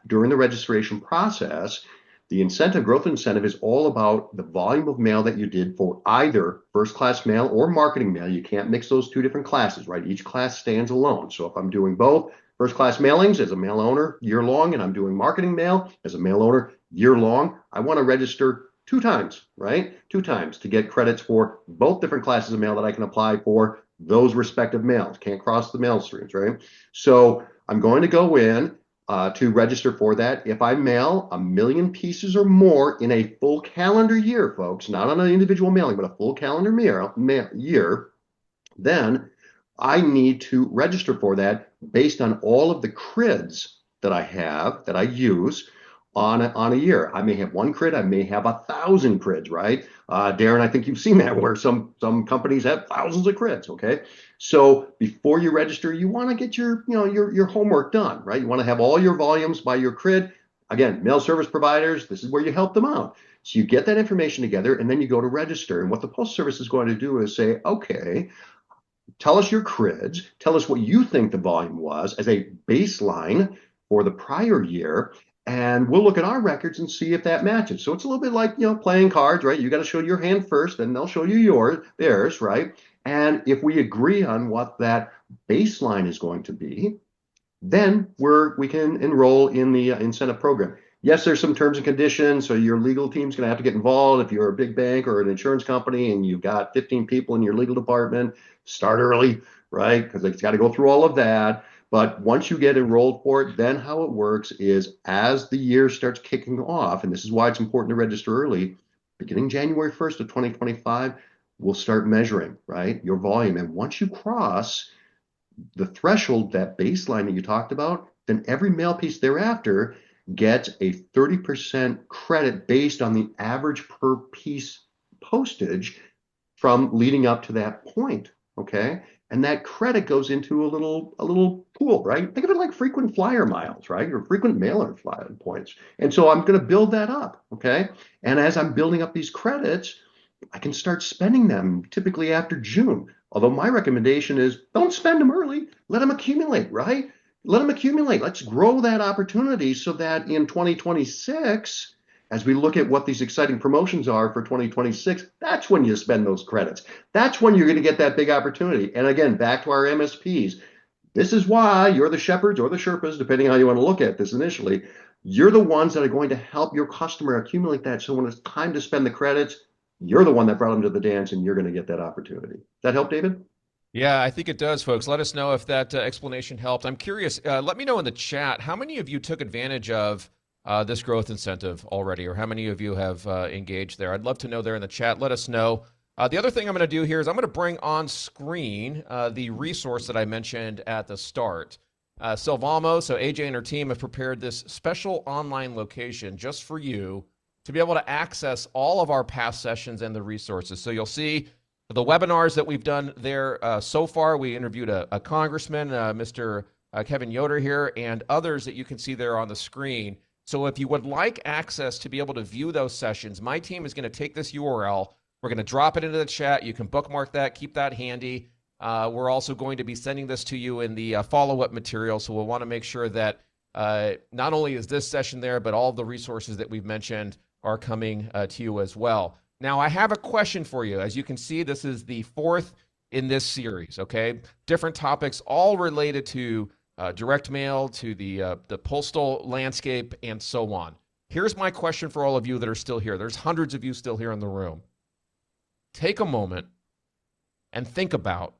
during the registration process, the growth incentive is all about the volume of mail that you did for either first-class mail or marketing mail. You can't mix those two different classes, right? Each class stands alone. So if I'm doing both first-class mailings as a mail owner year-long, and I'm doing marketing mail as a mail owner year-long, I want to register 2 times, right? 2 times to get credits for both different classes of mail that I can apply for those respective mails. Can't cross the mail streams, right? So I'm going to go in to register for that. If I mail 1 million pieces or more in a full calendar year, folks, not on an individual mailing, but a full calendar year, then I need to register for that based on all of the crids that I have, that I use on a year. I may have 1 crid, I may have 1,000 crids, right? Darrin, I think you've seen that where some companies have thousands of crids, okay? So before you register, you want to get your homework done, right? You want to have all your volumes by your crid. Again, mail service providers, this is where you help them out. So you get that information together, and then you go to register. And what the Postal Service is going to do is say, okay, tell us your crids, tell us what you think the volume was as a baseline for the prior year, and we'll look at our records and see if that matches. So it's a little bit like, playing cards, right? You got to show your hand first, then they'll show you theirs, right? And if we agree on what that baseline is going to be, then we can enroll in the incentive program. Yes, there's some terms and conditions, so your legal team's going to have to get involved. If you're a big bank or an insurance company and you've got 15 people in your legal department, start early, right? Because it's got to go through all of that. But once you get enrolled for it, then how it works is as the year starts kicking off, and this is why it's important to register early, beginning January 1st of 2025, we'll start measuring, right, your volume. And once you cross the threshold, that baseline that you talked about, then every mail piece thereafter gets a 30% credit based on the average per piece postage from leading up to that point, okay? and that credit goes into a little pool, right? Think of it like frequent flyer miles, right? Or frequent mailer flyer points. And so I'm going to build that up, okay? And as I'm building up these credits, I can start spending them typically after June. Although my recommendation is don't spend them early, let them accumulate, right? Let them accumulate. Let's grow that opportunity so that in 2026, as we look at what these exciting promotions are for 2026, that's when you spend those credits. That's when you're going to get that big opportunity. And again, back to our MSPs, this is why you're the shepherds or the Sherpas, depending on how you want to look at this initially. You're the ones that are going to help your customer accumulate that. So when it's time to spend the credits, you're the one that brought them to the dance and you're going to get that opportunity. Does that help, David? Yeah, I think it does, folks. Let us know if that explanation helped. I'm curious. Let me know in the chat how many of you took advantage of this growth incentive already, or how many of you have engaged there. I'd love to know there in the chat. Let us know. The other thing I'm going to do here is I'm going to bring on screen the resource that I mentioned at the start. Sylvamo, so AJ and her team have prepared this special online location just for you to be able to access all of our past sessions and the resources. So you'll see the webinars that we've done there so far. We interviewed a congressman, Mr. Kevin Yoder here, and others that you can see there on the screen. So if you would like access to be able to view those sessions, my team is going to take this URL. We're going to drop it into the chat. You can bookmark that, keep that handy. We're also going to be sending this to you in the follow-up material. So we'll want to make sure that not only is this session there, but all of the resources that we've mentioned are coming to you as well. Now, I have a question for you. As you can see, this is the fourth in this series, okay? Different topics, all related to direct mail, to the postal landscape, and so on. Here's my question for all of you that are still here. There's hundreds of you still here in the room. Take a moment and think about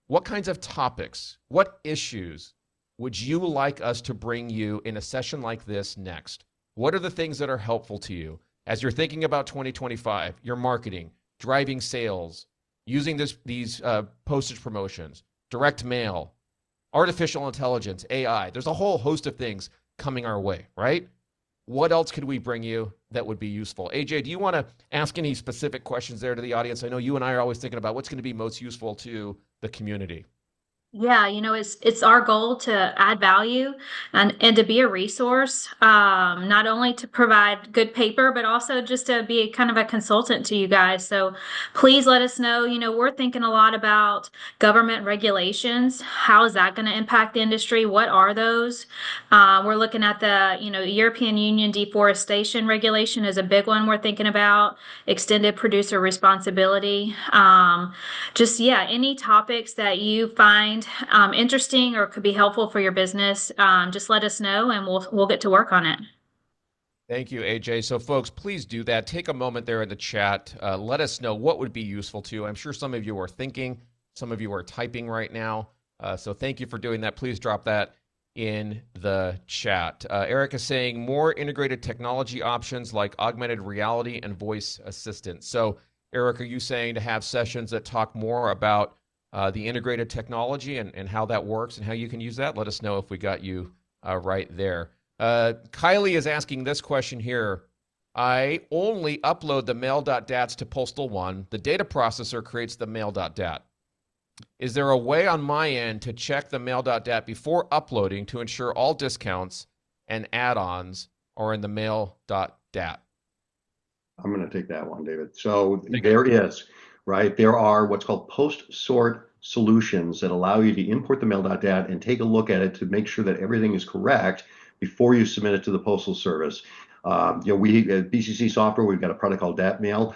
what kinds of topics, what issues would you like us to bring you in a session like this next? What are the things that are helpful to you as you're thinking about 2025, your marketing, driving sales, using these postage promotions, direct mail, artificial intelligence, AI? There's a whole host of things coming our way, right? What else could we bring you that would be useful? AJ, do you want to ask any specific questions there to the audience? I know you and I are always thinking about what's going to be most useful to the community. Yeah, it's our goal to add value and to be a resource, not only to provide good paper, but also just to be kind of a consultant to you guys. So please let us know. We're thinking a lot about government regulations. How is that going to impact the industry? What are those? We're looking at the European Union deforestation regulation is a big one we're thinking about. Extended producer responsibility. Any topics that you find interesting or could be helpful for your business, just let us know and we'll get to work on it. Thank you, AJ. So folks, please do that. Take a moment there in the chat. Let us know what would be useful to you. I'm sure some of you are thinking, some of you are typing right now. So thank you for doing that. Please drop that in the chat. Eric is saying more integrated technology options like augmented reality and voice assistance. So Eric, are you saying to have sessions that talk more about the integrated technology and how that works and how you can use that? Let us know if we got you right there. Kylie is asking this question here. I only upload the mail.dats to Postal One. The data processor creates the mail.dat. Is there a way on my end to check the mail.dat before uploading to ensure all discounts and add-ons are in the mail.dat? I'm going to take that one, David. So there is, right? There are what's called post-sort solutions that allow you to import the mail.dat and take a look at it to make sure that everything is correct before you submit it to the Postal Service. We at BCC Software, we've got a product called DatMail.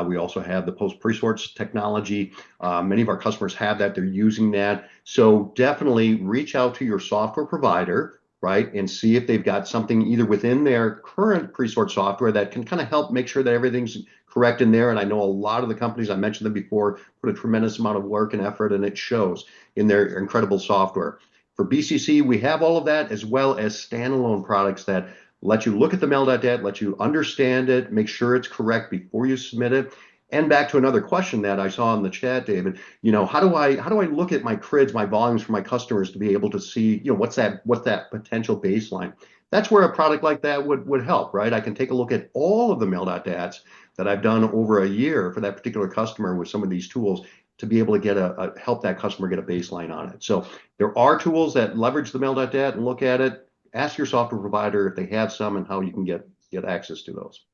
We also have the post pre-sorts technology. Many of our customers have that. They're using that. So definitely reach out to your software provider, right, and see if they've got something either within their current pre-sort software that can kind of help make sure that everything's correct in there. And I know a lot of the companies, I mentioned them before, put a tremendous amount of work and effort, and it shows in their incredible software. For BCC, we have all of that, as well as standalone products that let you look at the mail.dat, let you understand it, make sure it's correct before you submit it. And back to another question that I saw in the chat, David, how do I look at my crids, my volumes for my customers to be able to see, what's that potential baseline? That's where a product like that would help, right? I can take a look at all of the mail.dats that I've done over a year for that particular customer with some of these tools to be able to get help that customer get a baseline on it. So there are tools that leverage the mail.dat and look at it. Ask your software provider if they have some and how you can get access to those.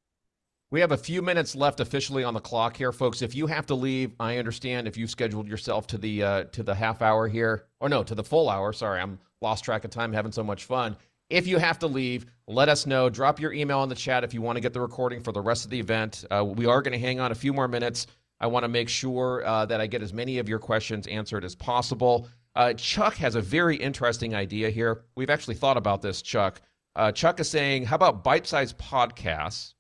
We have a few minutes left officially on the clock here, folks. If you have to leave, I understand if you've scheduled yourself to the half hour here, or no, to the full hour. Sorry, I'm lost track of time, having so much fun. If you have to leave, let us know. Drop your email in the chat if you want to get the recording for the rest of the event. We are going to hang on a few more minutes. I want to make sure that I get as many of your questions answered as possible. Chuck has a very interesting idea here. We've actually thought about this, Chuck. Chuck is saying, how about bite-sized podcasts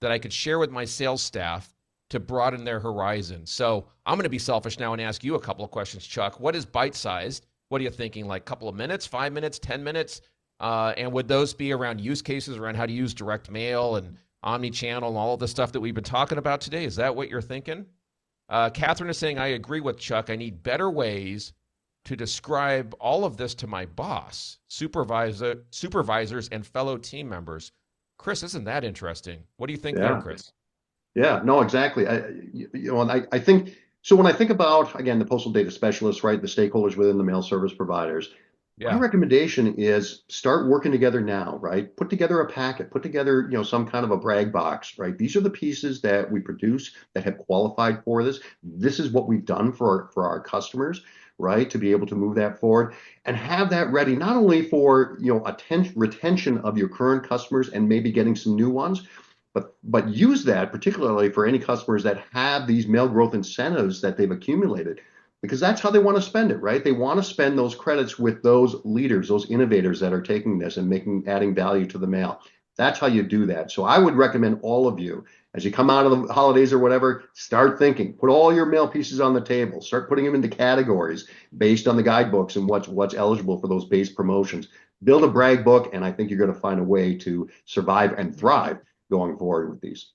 that I could share with my sales staff to broaden their horizon? So I'm going to be selfish now and ask you a couple of questions, Chuck. What is bite-sized? What are you thinking, like a couple of minutes, 5 minutes, 10 minutes? And would those be around use cases, around how to use direct mail and omni-channel and all of the stuff that we've been talking about today? Is that what you're thinking? Catherine is saying, I agree with Chuck. I need better ways to describe all of this to my boss, supervisors, and fellow team members. Chris, isn't that interesting? What do you think there, Chris? Yeah, no, exactly. I think, so when I think about, again, the postal data specialists, right, the stakeholders within the mail service providers, my recommendation is start working together now, right? Put together a packet, put together, some kind of a brag box, right? These are the pieces that we produce that have qualified for this. This is what we've done for our customers, right? To be able to move that forward and have that ready, not only for, retention of your current customers and maybe getting some new ones, but use that particularly for any customers that have these mail growth incentives that they've accumulated, because that's how they want to spend it, right? They want to spend those credits with those leaders, those innovators that are taking this and adding value to the mail. That's how you do that. So I would recommend all of you, as you come out of the holidays or whatever, start thinking, put all your mail pieces on the table, start putting them into categories based on the guidebooks and what's eligible for those base promotions. Build a brag book, and I think you're going to find a way to survive and thrive going forward with these.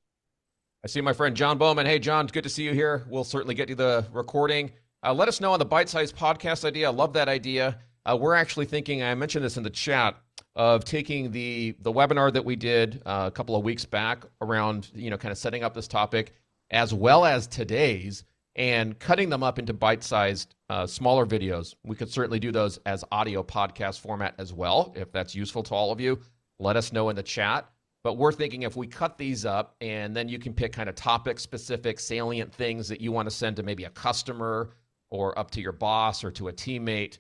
I see my friend John Bowman. Hey, John, good to see you here. We'll certainly get you the recording. Let us know on the bite-sized podcast idea. I love that idea. We're actually thinking, I mentioned this in the chat, of taking the webinar that we did a couple of weeks back around, kind of setting up this topic, as well as today's, and cutting them up into bite-sized, smaller videos. We could certainly do those as audio podcast format as well, if that's useful to all of you. Let us know in the chat. But we're thinking if we cut these up and then you can pick kind of topic-specific, salient things that you want to send to maybe a customer or up to your boss or to a teammate,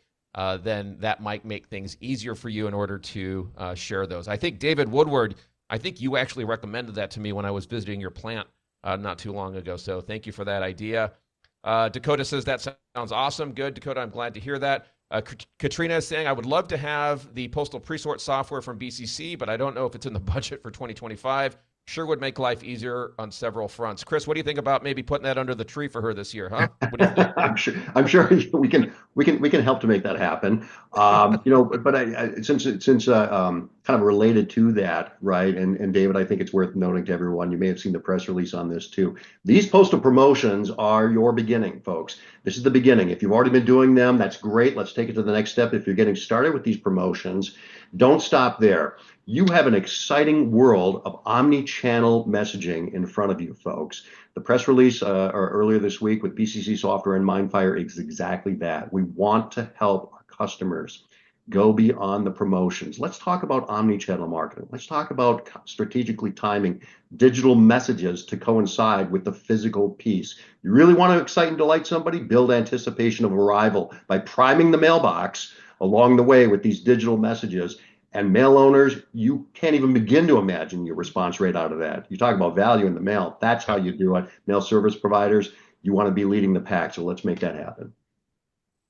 then that might make things easier for you in order to share those. I think David Woodward, I think you actually recommended that to me when I was visiting your plant not too long ago. So thank you for that idea. Dakota says that sounds awesome. Good, Dakota, I'm glad to hear that. Katrina is saying, I would love to have the postal pre-sort software from BCC, but I don't know if it's in the budget for 2025. Sure would make life easier on several fronts. Chris, what do you think about maybe putting that under the tree for her this year, huh? What do you think? I'm sure we can help to make that happen. But since kind of related to that, right? And David, I think it's worth noting to everyone, you may have seen the press release on this too. These postal promotions are your beginning, folks. This is the beginning. If you've already been doing them, that's great. Let's take it to the next step. If you're getting started with these promotions, don't stop there. You have an exciting world of omni-channel messaging in front of you, folks. The press release earlier this week with BCC Software and Mindfire is exactly that. We want to help our customers go beyond the promotions. Let's talk about omni-channel marketing. Let's talk about strategically timing digital messages to coincide with the physical piece. You really want to excite and delight somebody? Build anticipation of arrival by priming the mailbox along the way with these digital messages. And mail owners, you can't even begin to imagine your response rate out of that. You talk about value in the mail. That's how you do it. Mail service providers, you want to be leading the pack. So let's make that happen.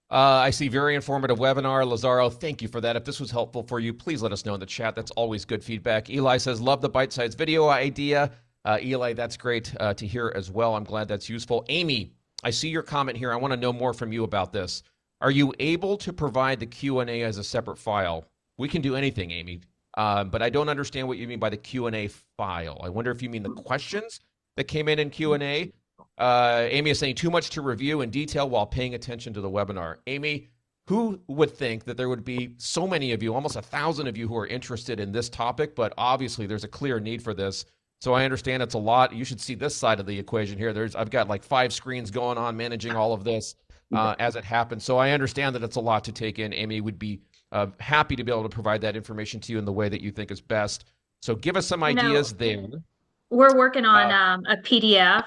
I see very informative webinar. Lazaro, thank you for that. If this was helpful for you, please let us know in the chat. That's always good feedback. Eli says, love the bite-sized video idea. Eli, that's great to hear as well. I'm glad that's useful. Amy, I see your comment here. I want to know more from you about this. Are you able to provide the Q&A as a separate file? We can do anything, Amy, but I don't understand what you mean by the Q&A file. I wonder if you mean the questions that came in Q&A. Amy is saying too much to review in detail while paying attention to the webinar. Amy, who would think that there would be so many of you, almost 1,000 of you who are interested in this topic, but obviously there's a clear need for this. So I understand it's a lot. You should see this side of the equation here. I've got like 5 screens going on managing all of this as it happens. So I understand that it's a lot to take in. Amy would be happy to be able to provide that information to you in the way that you think is best. So give us some ideas there. We're working on a PDF,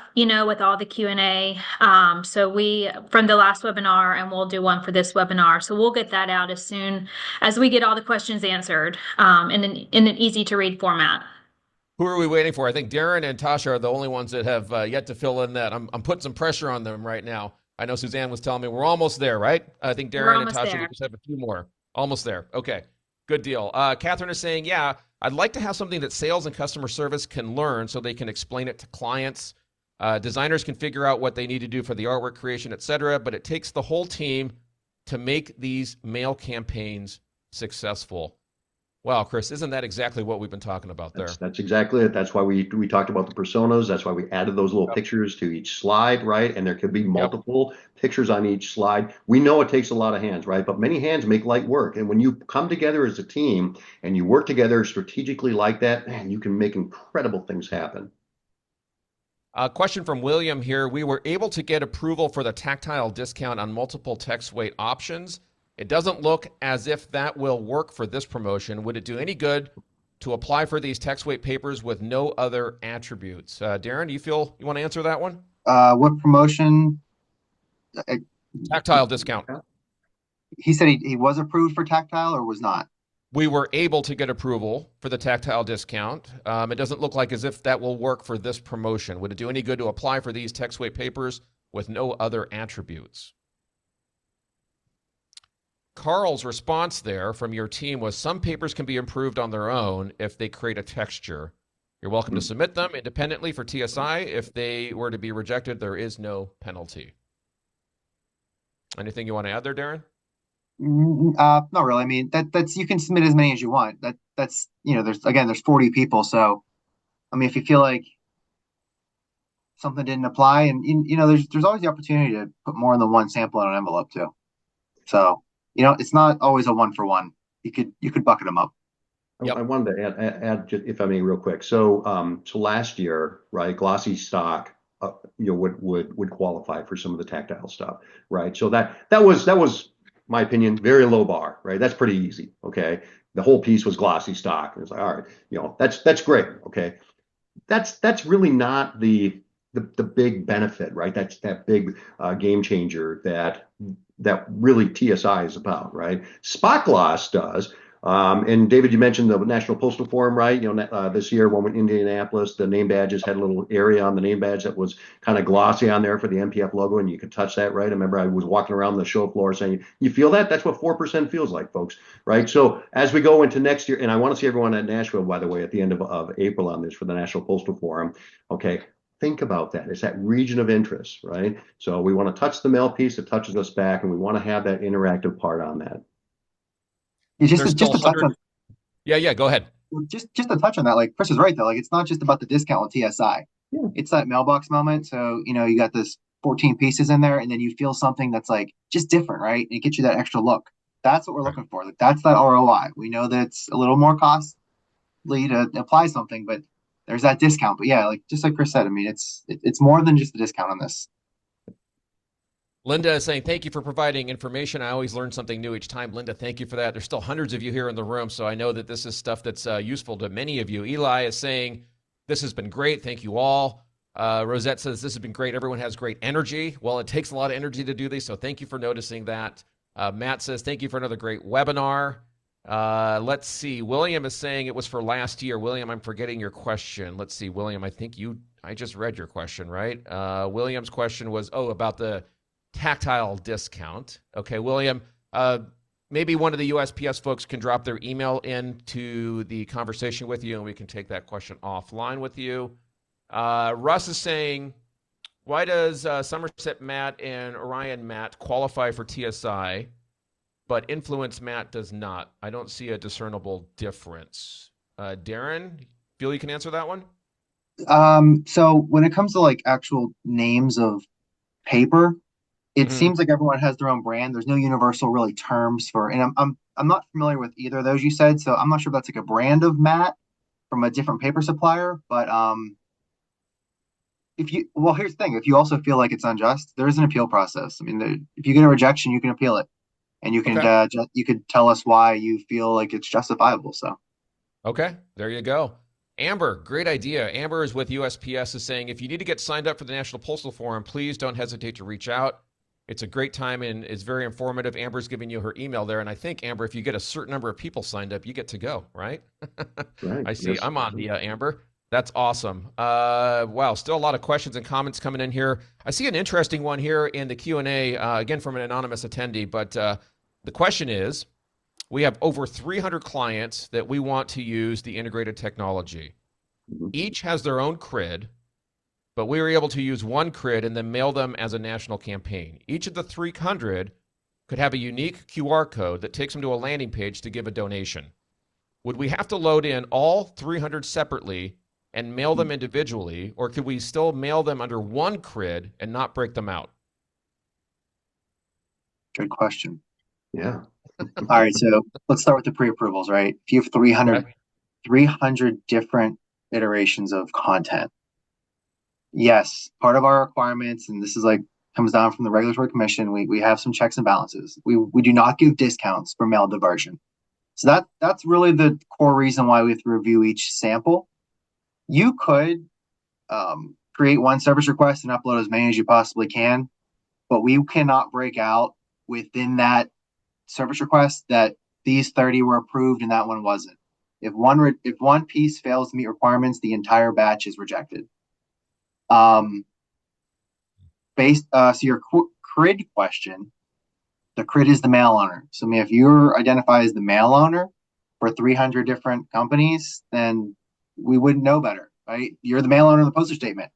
with all the Q&A. So we, from the last webinar, and we'll do one for this webinar. So we'll get that out as soon as we get all the questions answered in an easy to read format. Who are we waiting for? I think Darrin and Tasha are the only ones that have yet to fill in that. I'm putting some pressure on them right now. I know Suzanne was telling me we're almost there, right? I think Darrin and Tasha, we just have a few more. Almost there. Okay, good deal. Catherine is saying, yeah, I'd like to have something that sales and customer service can learn so they can explain it to clients. Designers can figure out what they need to do for the artwork creation, etc. But it takes the whole team to make these mail campaigns successful. Wow, Chris, isn't that exactly what we've been talking about there? That's exactly it. That's why we talked about the personas. That's why we added those little pictures to each slide, right? And there could be multiple pictures on each slide. We know it takes a lot of hands, right? But many hands make light work. And when you come together as a team and you work together strategically like that, man, you can make incredible things happen. A question from William here. We were able to get approval for the tactile discount on multiple text weight options. It doesn't look as if that will work for this promotion. Would it do any good to apply for these text weight papers with no other attributes? Darrin, do you feel you want to answer that one? What promotion? Tactile discount. He said he was approved for tactile or was not? We were able to get approval for the tactile discount. It doesn't look like as if that will work for this promotion. Would it do any good to apply for these text weight papers with no other attributes? Carl's response there from your team was some papers can be improved on their own if they create a texture. You're welcome to submit them independently for TSI. If they were to be rejected, there is no penalty. Anything you want to add there, Darrin? Not really. I mean, that's you can submit as many as you want. That's there's 40 people. So, I mean, if you feel like something didn't apply, and there's always the opportunity to put more than one sample in an envelope too. So. It's not always a 1-for-1. You could bucket them up. I wanted to add if I may, real quick. So last year, right, glossy stock, would qualify for some of the tactile stuff, right? So that was my opinion, very low bar, right? That's pretty easy, okay? The whole piece was glossy stock. It was like, all right, that's great, okay? That's really not the big benefit, right? That's that big game changer that really TSI is about, right? Spot gloss does. And David, you mentioned the National Postal Forum, right? This year when we went to Indianapolis, the name badges had a little area on the name badge that was kind of glossy on there for the MPF logo, and you could touch that, right? I remember I was walking around the show floor saying, you feel that? That's what 4% feels like, folks, right? So as we go into next year, and I want to see everyone at Nashville, by the way, at the end of April on this for the National Postal Forum, okay? Think about that. It's that region of interest, right? So we want to touch the mail piece that touches us back, and we want to have that interactive part on that. Just to touch on. Yeah, go ahead. Just to touch on that, like Chris is right though. Like it's not just about the discount with TSI. Yeah. It's that mailbox moment. So you got this 14 pieces in there, and then you feel something that's like just different, right? And it gets you that extra look. That's what we're looking for. Like that's that ROI. We know that it's a little more costly to apply something, but there's that discount. But yeah, just like Chris said, I mean, it's more than just the discount on this. Linda is saying, thank you for providing information. I always learn something new each time. Linda, thank you for that. There's still hundreds of you here in the room, so I know that this is stuff that's useful to many of you. Eli is saying, this has been great. Thank you all. Rosette says, this has been great. Everyone has great energy. Well, it takes a lot of energy to do these, so thank you for noticing that. Matt says, thank you for another great webinar. Let's see. William is saying it was for last year. William, I'm forgetting your question. Let's see. William, I just read your question, right? William's question was, about the tactile discount. Okay, William, maybe one of the USPS folks can drop their email into the conversation with you, and we can take that question offline with you. Russ is saying, why does Somerset Matt and Orion Matt qualify for TSI, but Influence Matt does not? I don't see a discernible difference. Darrin, feel you can answer that one? So when it comes to like actual names of paper, it seems like everyone has their own brand. There's no universal really terms for, and I'm not familiar with either of those you said, so I'm not sure if that's like a brand of mat from a different paper supplier, but here's the thing, if you also feel like it's unjust, there is an appeal process. I mean, if you get a rejection, you can appeal it, and you can Okay. you could tell us why you feel like it's justifiable. So Okay, there you go. Amber, great idea. Amber is with USPS is saying if you need to get signed up for the National Postal Forum, please don't hesitate to reach out. It's a great time and it's very informative. Amber's giving you her email there. And I think, Amber, if you get a certain number of people signed up, you get to go, right? Right. I see. Yes. I'm on the Amber. That's awesome. Wow, still a lot of questions and comments coming in here. I see an interesting one here in the Q&A, again, from an anonymous attendee. But the question is, we have over 300 clients that we want to use the integrated technology. Mhm. Each has their own CRID, but we were able to use one CRID and then mail them as a national campaign. Each of the 300 could have a unique QR code that takes them to a landing page to give a donation. Would we have to load in all 300 separately and mail them individually, or could we still mail them under one CRID and not break them out? good question. Yeah. All right, so let's start with the pre-approvals, right? If you have 300 different iterations of content, yes, part of our requirements, and this is like comes down from the regulatory commission, we have some checks and balances. We do not give discounts for mail diversion. So that's really the core reason why we have to review each sample. You could create one service request and upload as many as you possibly can, but we cannot break out within that service request that these 30 were approved and that one wasn't. If one piece fails to meet requirements, the entire batch is rejected. So your CRID question, the CRID is the mail owner. So if you're identified as the mail owner for 300 different companies, then we wouldn't know better, right? You're the mail owner of the postage statement.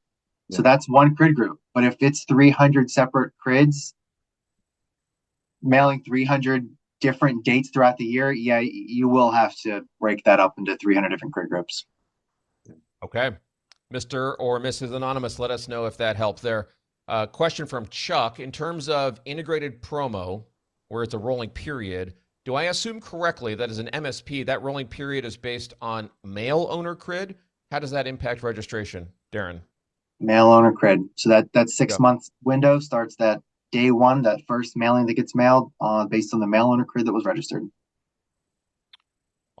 Yeah. So that's one CRID group. But if it's 300 separate CRIDs, mailing 300 different dates throughout the year, yeah, you will have to break that up into 300 different CRID groups. Okay. Mr. or Mrs. Anonymous, let us know if that helped there. Question from Chuck. In terms of integrated promo, where it's a rolling period, do I assume correctly that as an MSP, that rolling period is based on mail owner CRID? How does that impact registration, Darrin? Mail owner CRID. So that 6 Yep. months window starts that day one, that first mailing that gets mailed based on the mail owner CRID that was registered.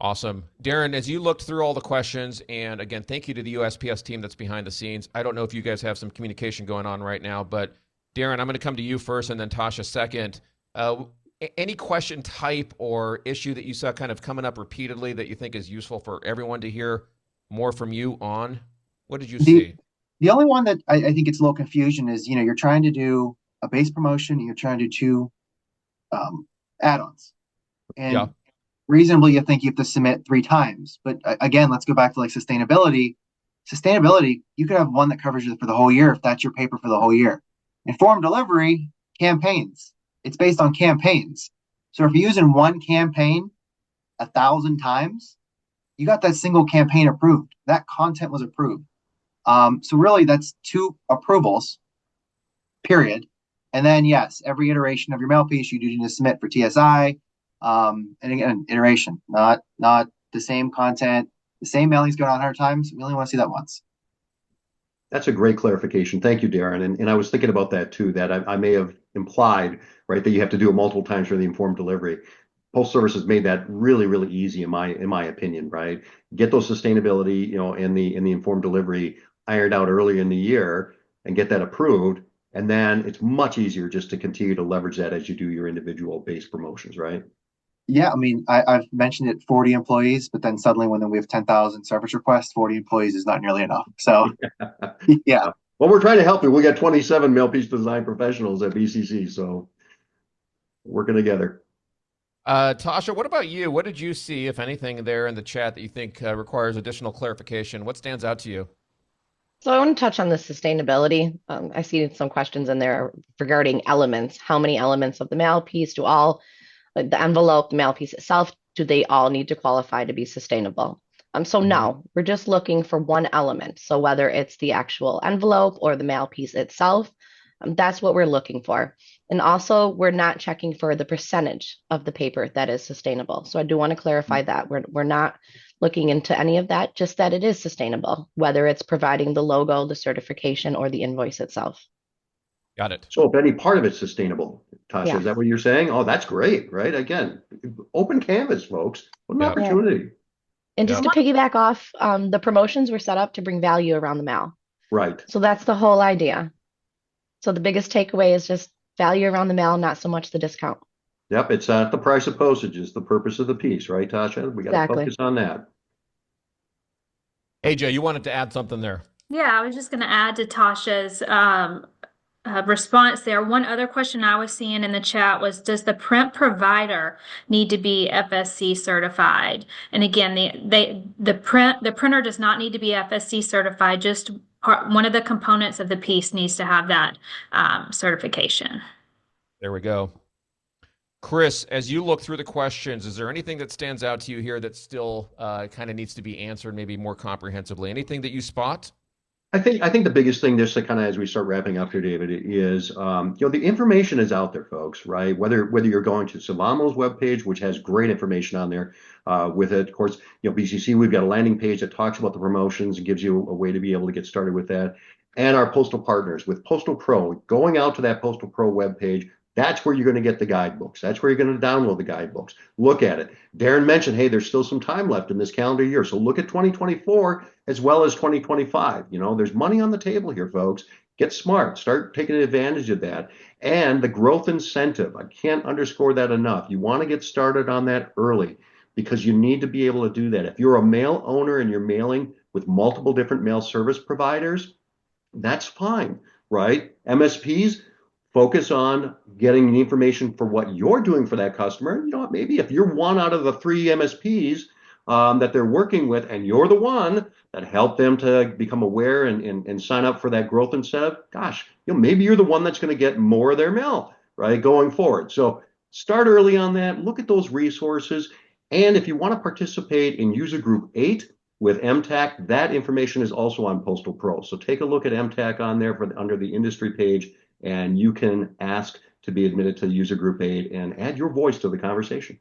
Awesome. Darrin, as you looked through all the questions, and again, thank you to the USPS team that's behind the scenes. I don't know if you guys have some communication going on right now, but Darrin, I'm going to come to you first and then Tasha second. Any question type or issue that you saw kind of coming up repeatedly that you think is useful for everyone to hear more from you on? What did you see? The only one that I think it's a little confusion is, you're trying to do a base promotion and you're trying to do two add-ons. And Yeah. reasonably, you think you have to submit 3 times. But again, let's go back to like sustainability. Sustainability, you could have one that covers you for the whole year if that's your paper for the whole year. Informed delivery, campaigns. It's based on campaigns. So if you're using one campaign 1,000 times, you got that single campaign approved. That content was approved. So really, that's 2 approvals, period. And then, yes, every iteration of your mail piece, you do need to submit for TSI. And again, iteration, not the same content, the same mailings going on 100 times. We only want to see that once. That's a great clarification. Thank you, Darrin. And I was thinking about that too, that I may have implied, right, that you have to do it multiple times for the informed delivery. Postal Service has made that really, really easy in my opinion, right? Get those sustainability, and the informed delivery ironed out early in the year and get that approved. And then it's much easier just to continue to leverage that as you do your individual base promotions, right? Yeah, I mean, I've mentioned it 40 employees, but then suddenly when we have 10,000 service requests, 40 employees is not nearly enough. So, yeah. Well, we're trying to help you. We got 27 mail piece design professionals at BCC, so working together. Tasha, what about you? What did you see, if anything, there in the chat that you think requires additional clarification? What stands out to you? So I want to touch on the sustainability. I see some questions in there regarding elements. How many elements of the mail piece do all, like the envelope, the mail piece itself, do they all need to qualify to be sustainable? So no, we're just looking for one element. So whether it's the actual envelope or the mail piece itself, that's what we're looking for. And also, we're not checking for the percentage of the paper that is sustainable. So I do want to clarify that we're not looking into any of that, just that it is sustainable, whether it's providing the logo, the certification, or the invoice itself. Got it. So if any part of it's sustainable, Tasha, Yeah. is that what you're saying? Oh, that's great, right? Again, open canvas, folks. What an Yeah. opportunity. And just to piggyback off, the promotions were set up to bring value around the mail. Right. So that's the whole idea. So the biggest takeaway is just value around the mail, not so much the discount. Yep, it's not the price of postage, it's the purpose of the piece, right, Tasha? We got to Exactly. focus on that. AJ, you wanted to add something there. Yeah, I was just going to add to Tasha's response there. One other question I was seeing in the chat was, does the print provider need to be FSC certified? And again, the printer does not need to be FSC certified. Just one of the components of the piece needs to have that certification. There we go. Chris, as you look through the questions, is there anything that stands out to you here that still kind of needs to be answered maybe more comprehensively? Anything that you spot? I think the biggest thing, just to kind of as we start wrapping up here, David, is the information is out there, folks, right? Whether you're going to Sylvamo's webpage, which has great information on there, with it, of course, BCC, we've got a landing page that talks about the promotions and gives you a way to be able to get started with that, and our postal partners with Postal Pro. Going out to that Postal Pro webpage, that's where you're going to get the guidebooks. That's where you're going to download the guidebooks. Look at it. Darrin mentioned, hey, there's still some time left in this calendar year. So look at 2024 as well as 2025. There's money on the table here, folks. Get smart. Start taking advantage of that. And the growth incentive. I can't underscore that enough. You want to get started on that early because you need to be able to do that. If you're a mail owner and you're mailing with multiple different mail service providers, that's fine, right? MSPs, focus on getting the information for what you're doing for that customer. Maybe if you're one out of the 3 MSPs that they're working with, and you're the one that helped them to become aware and sign up for that growth incentive, gosh, maybe you're the one that's going to get more of their mail, right, going forward. So start early on that. Look at those resources. And if you want to participate in user group 8 with MTAC, that information is also on Postal Pro. So take a look at MTAC on there under the industry page, and you can ask to be admitted to user group 8 and add your voice to the conversation.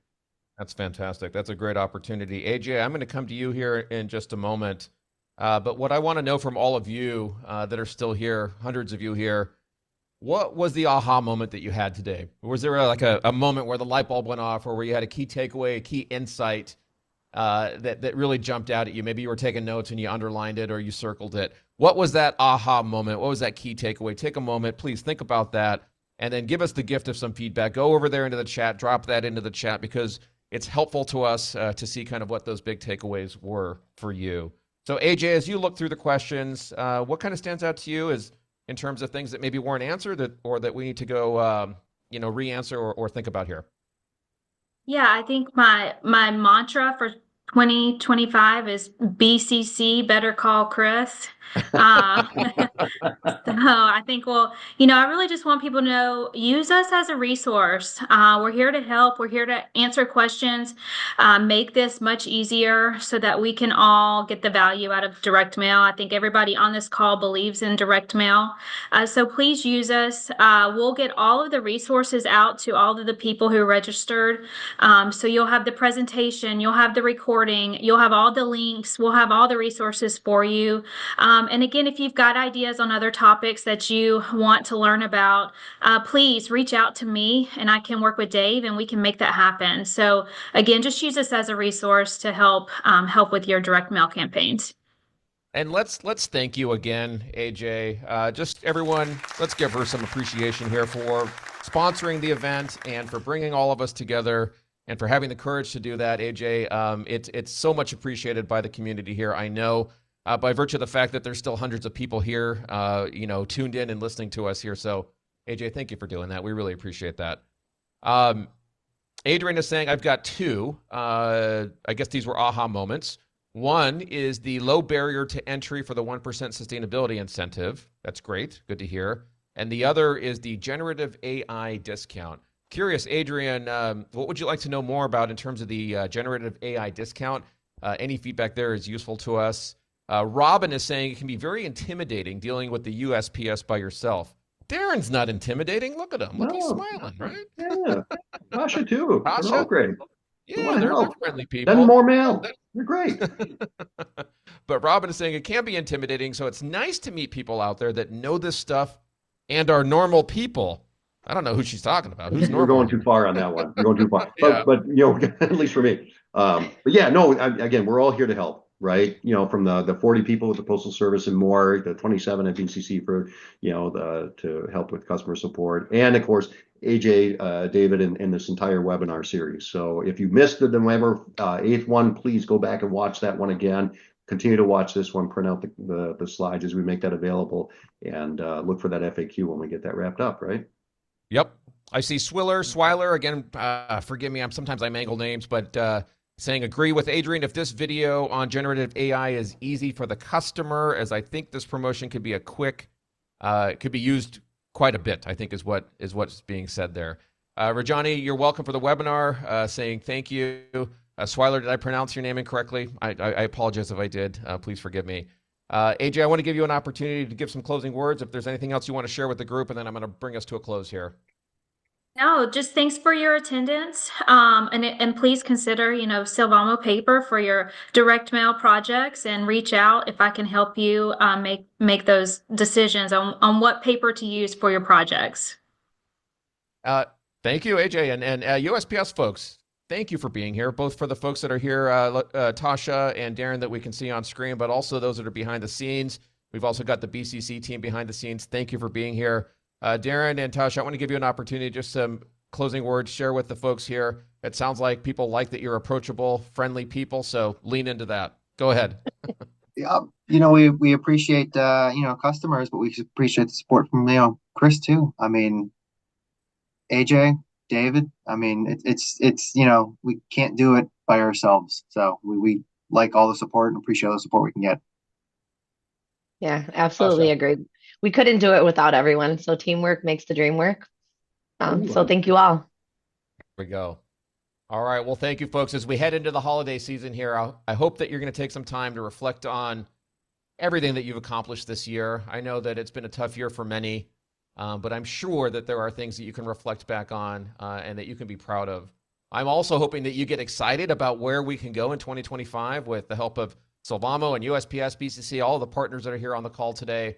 That's fantastic. That's a great opportunity. AJ, I'm going to come to you here in just a moment. But what I want to know from all of you that are still here, hundreds of you here, what was the aha moment that you had today? Was there a moment where the light bulb went off, or where you had a key takeaway, a key insight that really jumped out at you? Maybe you were taking notes and you underlined it or you circled it. What was that aha moment? What was that key takeaway? Take a moment, please think about that, and then give us the gift of some feedback. Go over there into the chat, drop that into the chat, because it's helpful to us to see kind of what those big takeaways were for you. So AJ, as you look through the questions, what kind of stands out to you as in terms of things that maybe weren't answered or that we need to go re-answer or think about here? Yeah, I think my mantra for 2025 is BCC, better call Chris. So I think, I really just want people to know, use us as a resource. We're here to help. We're here to answer questions, make this much easier so that we can all get the value out of direct mail. I think everybody on this call believes in direct mail. So please use us. We'll get all of the resources out to all of the people who registered. So you'll have the presentation, you'll have the recording, you'll have all the links, we'll have all the resources for you. And again, if you've got ideas on other topics that you want to learn about, please reach out to me and I can work with Dave and we can make that happen. So again, just use us as a resource to help with your direct mail campaigns. And let's thank you again, AJ. Just everyone, let's give her some appreciation here for sponsoring the event and for bringing all of us together and for having the courage to do that, AJ. It's so much appreciated by the community here. I know by virtue of the fact that there's still hundreds of people here, tuned in and listening to us here. So AJ, thank you for doing that. We really appreciate that. Adrian is saying, I've got 2. I guess these were aha moments. One is the low barrier to entry for the 1% sustainability incentive. That's great. Good to hear. And the other is the generative AI discount. Curious, Adrian, what would you like to know more about in terms of the generative AI discount? Any feedback there is useful to us. Robin is saying it can be very intimidating dealing with the USPS by yourself. Darrin's not intimidating. Look at him. Look, he's smiling, right? Yeah. Tasha, too. Tasha? They're all great. We Yeah, want to they're help. friendly Send people. more mail. You're great. But Robin is saying it can be intimidating, so it's nice to meet people out there that know this stuff and are normal people. I don't know who she's talking about. Who's You're normal? going too far on that one. You're going too far. Yeah. But you know, at least for me. But yeah, no. Again, we're all here to help, right? You know, from the 40 people with the Postal Service and more, the 27 at BCC for to help with customer support, and of course AJ, David, and this entire webinar series. So if you missed the November 8th one, please go back and watch that one again. Continue to watch this one. Print out the slides as we make that available, and look for that FAQ when we get that wrapped up. Right. Yep. I see Swiler again. Forgive me. Sometimes I mangle names, but saying agree with Adrian. If this video on generative AI is easy for the customer, as I think this promotion could be it could be used quite a bit, I think is what's being said there. Rajani, you're welcome for the webinar, saying thank you. Swiler, did I pronounce your name incorrectly? I apologize if I did. Please forgive me. AJ, I want to give you an opportunity to give some closing words if there's anything else you want to share with the group, and then I'm going to bring us to a close here. No, just thanks for your attendance. And please consider, Sylvamo paper for your direct mail projects, and reach out if I can help you make those decisions on what paper to use for your projects. Thank you, AJ, and USPS folks. Thank you for being here, both for the folks that are here, Tasha and Darrin, that we can see on screen, but also those that are behind the scenes. We've also got the BCC team behind the scenes. Thank you for being here. Darrin and Tasha, I want to give you an opportunity, just some closing words, share with the folks here. It sounds like people like that you're approachable, friendly people, so lean into that. Go ahead. Yeah, we appreciate customers, but we appreciate the support from Chris too. I mean, AJ, David. I mean, it's we can't do it by ourselves. So we like all the support and appreciate all the support we can get. Yeah, absolutely agree. We couldn't do it without everyone. So teamwork makes the dream work. So thank you all. There we go. All right. Well, thank you, folks. As we head into the holiday season here, I hope that you're going to take some time to reflect on everything that you've accomplished this year. I know that it's been a tough year for many, but I'm sure that there are things that you can reflect back on and that you can be proud of. I'm also hoping that you get excited about where we can go in 2025 with the help of Sylvamo and USPS, BCC, all the partners that are here on the call today.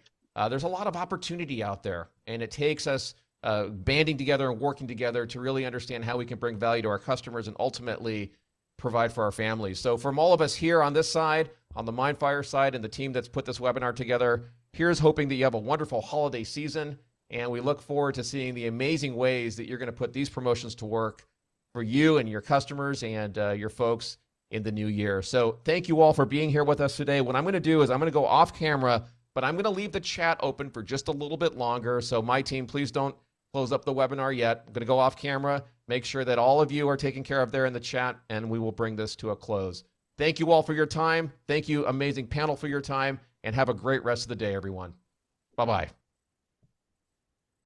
There's a lot of opportunity out there, and it takes us banding together and working together to really understand how we can bring value to our customers and ultimately provide for our families. So from all of us here on this side, on the Mindfire side, and the team that's put this webinar together, here's hoping that you have a wonderful holiday season, and we look forward to seeing the amazing ways that you're going to put these promotions to work for you and your customers and your folks in the new year. So thank you all for being here with us today. What I'm going to do is I'm going to go off camera, but I'm going to leave the chat open for just a little bit longer. So my team, please don't close up the webinar yet. I'm going to go off camera, make sure that all of you are taken care of there in the chat, and we will bring this to a close. Thank you all for your time. Thank you, amazing panel, for your time, and have a great rest of the day, everyone. Bye-bye.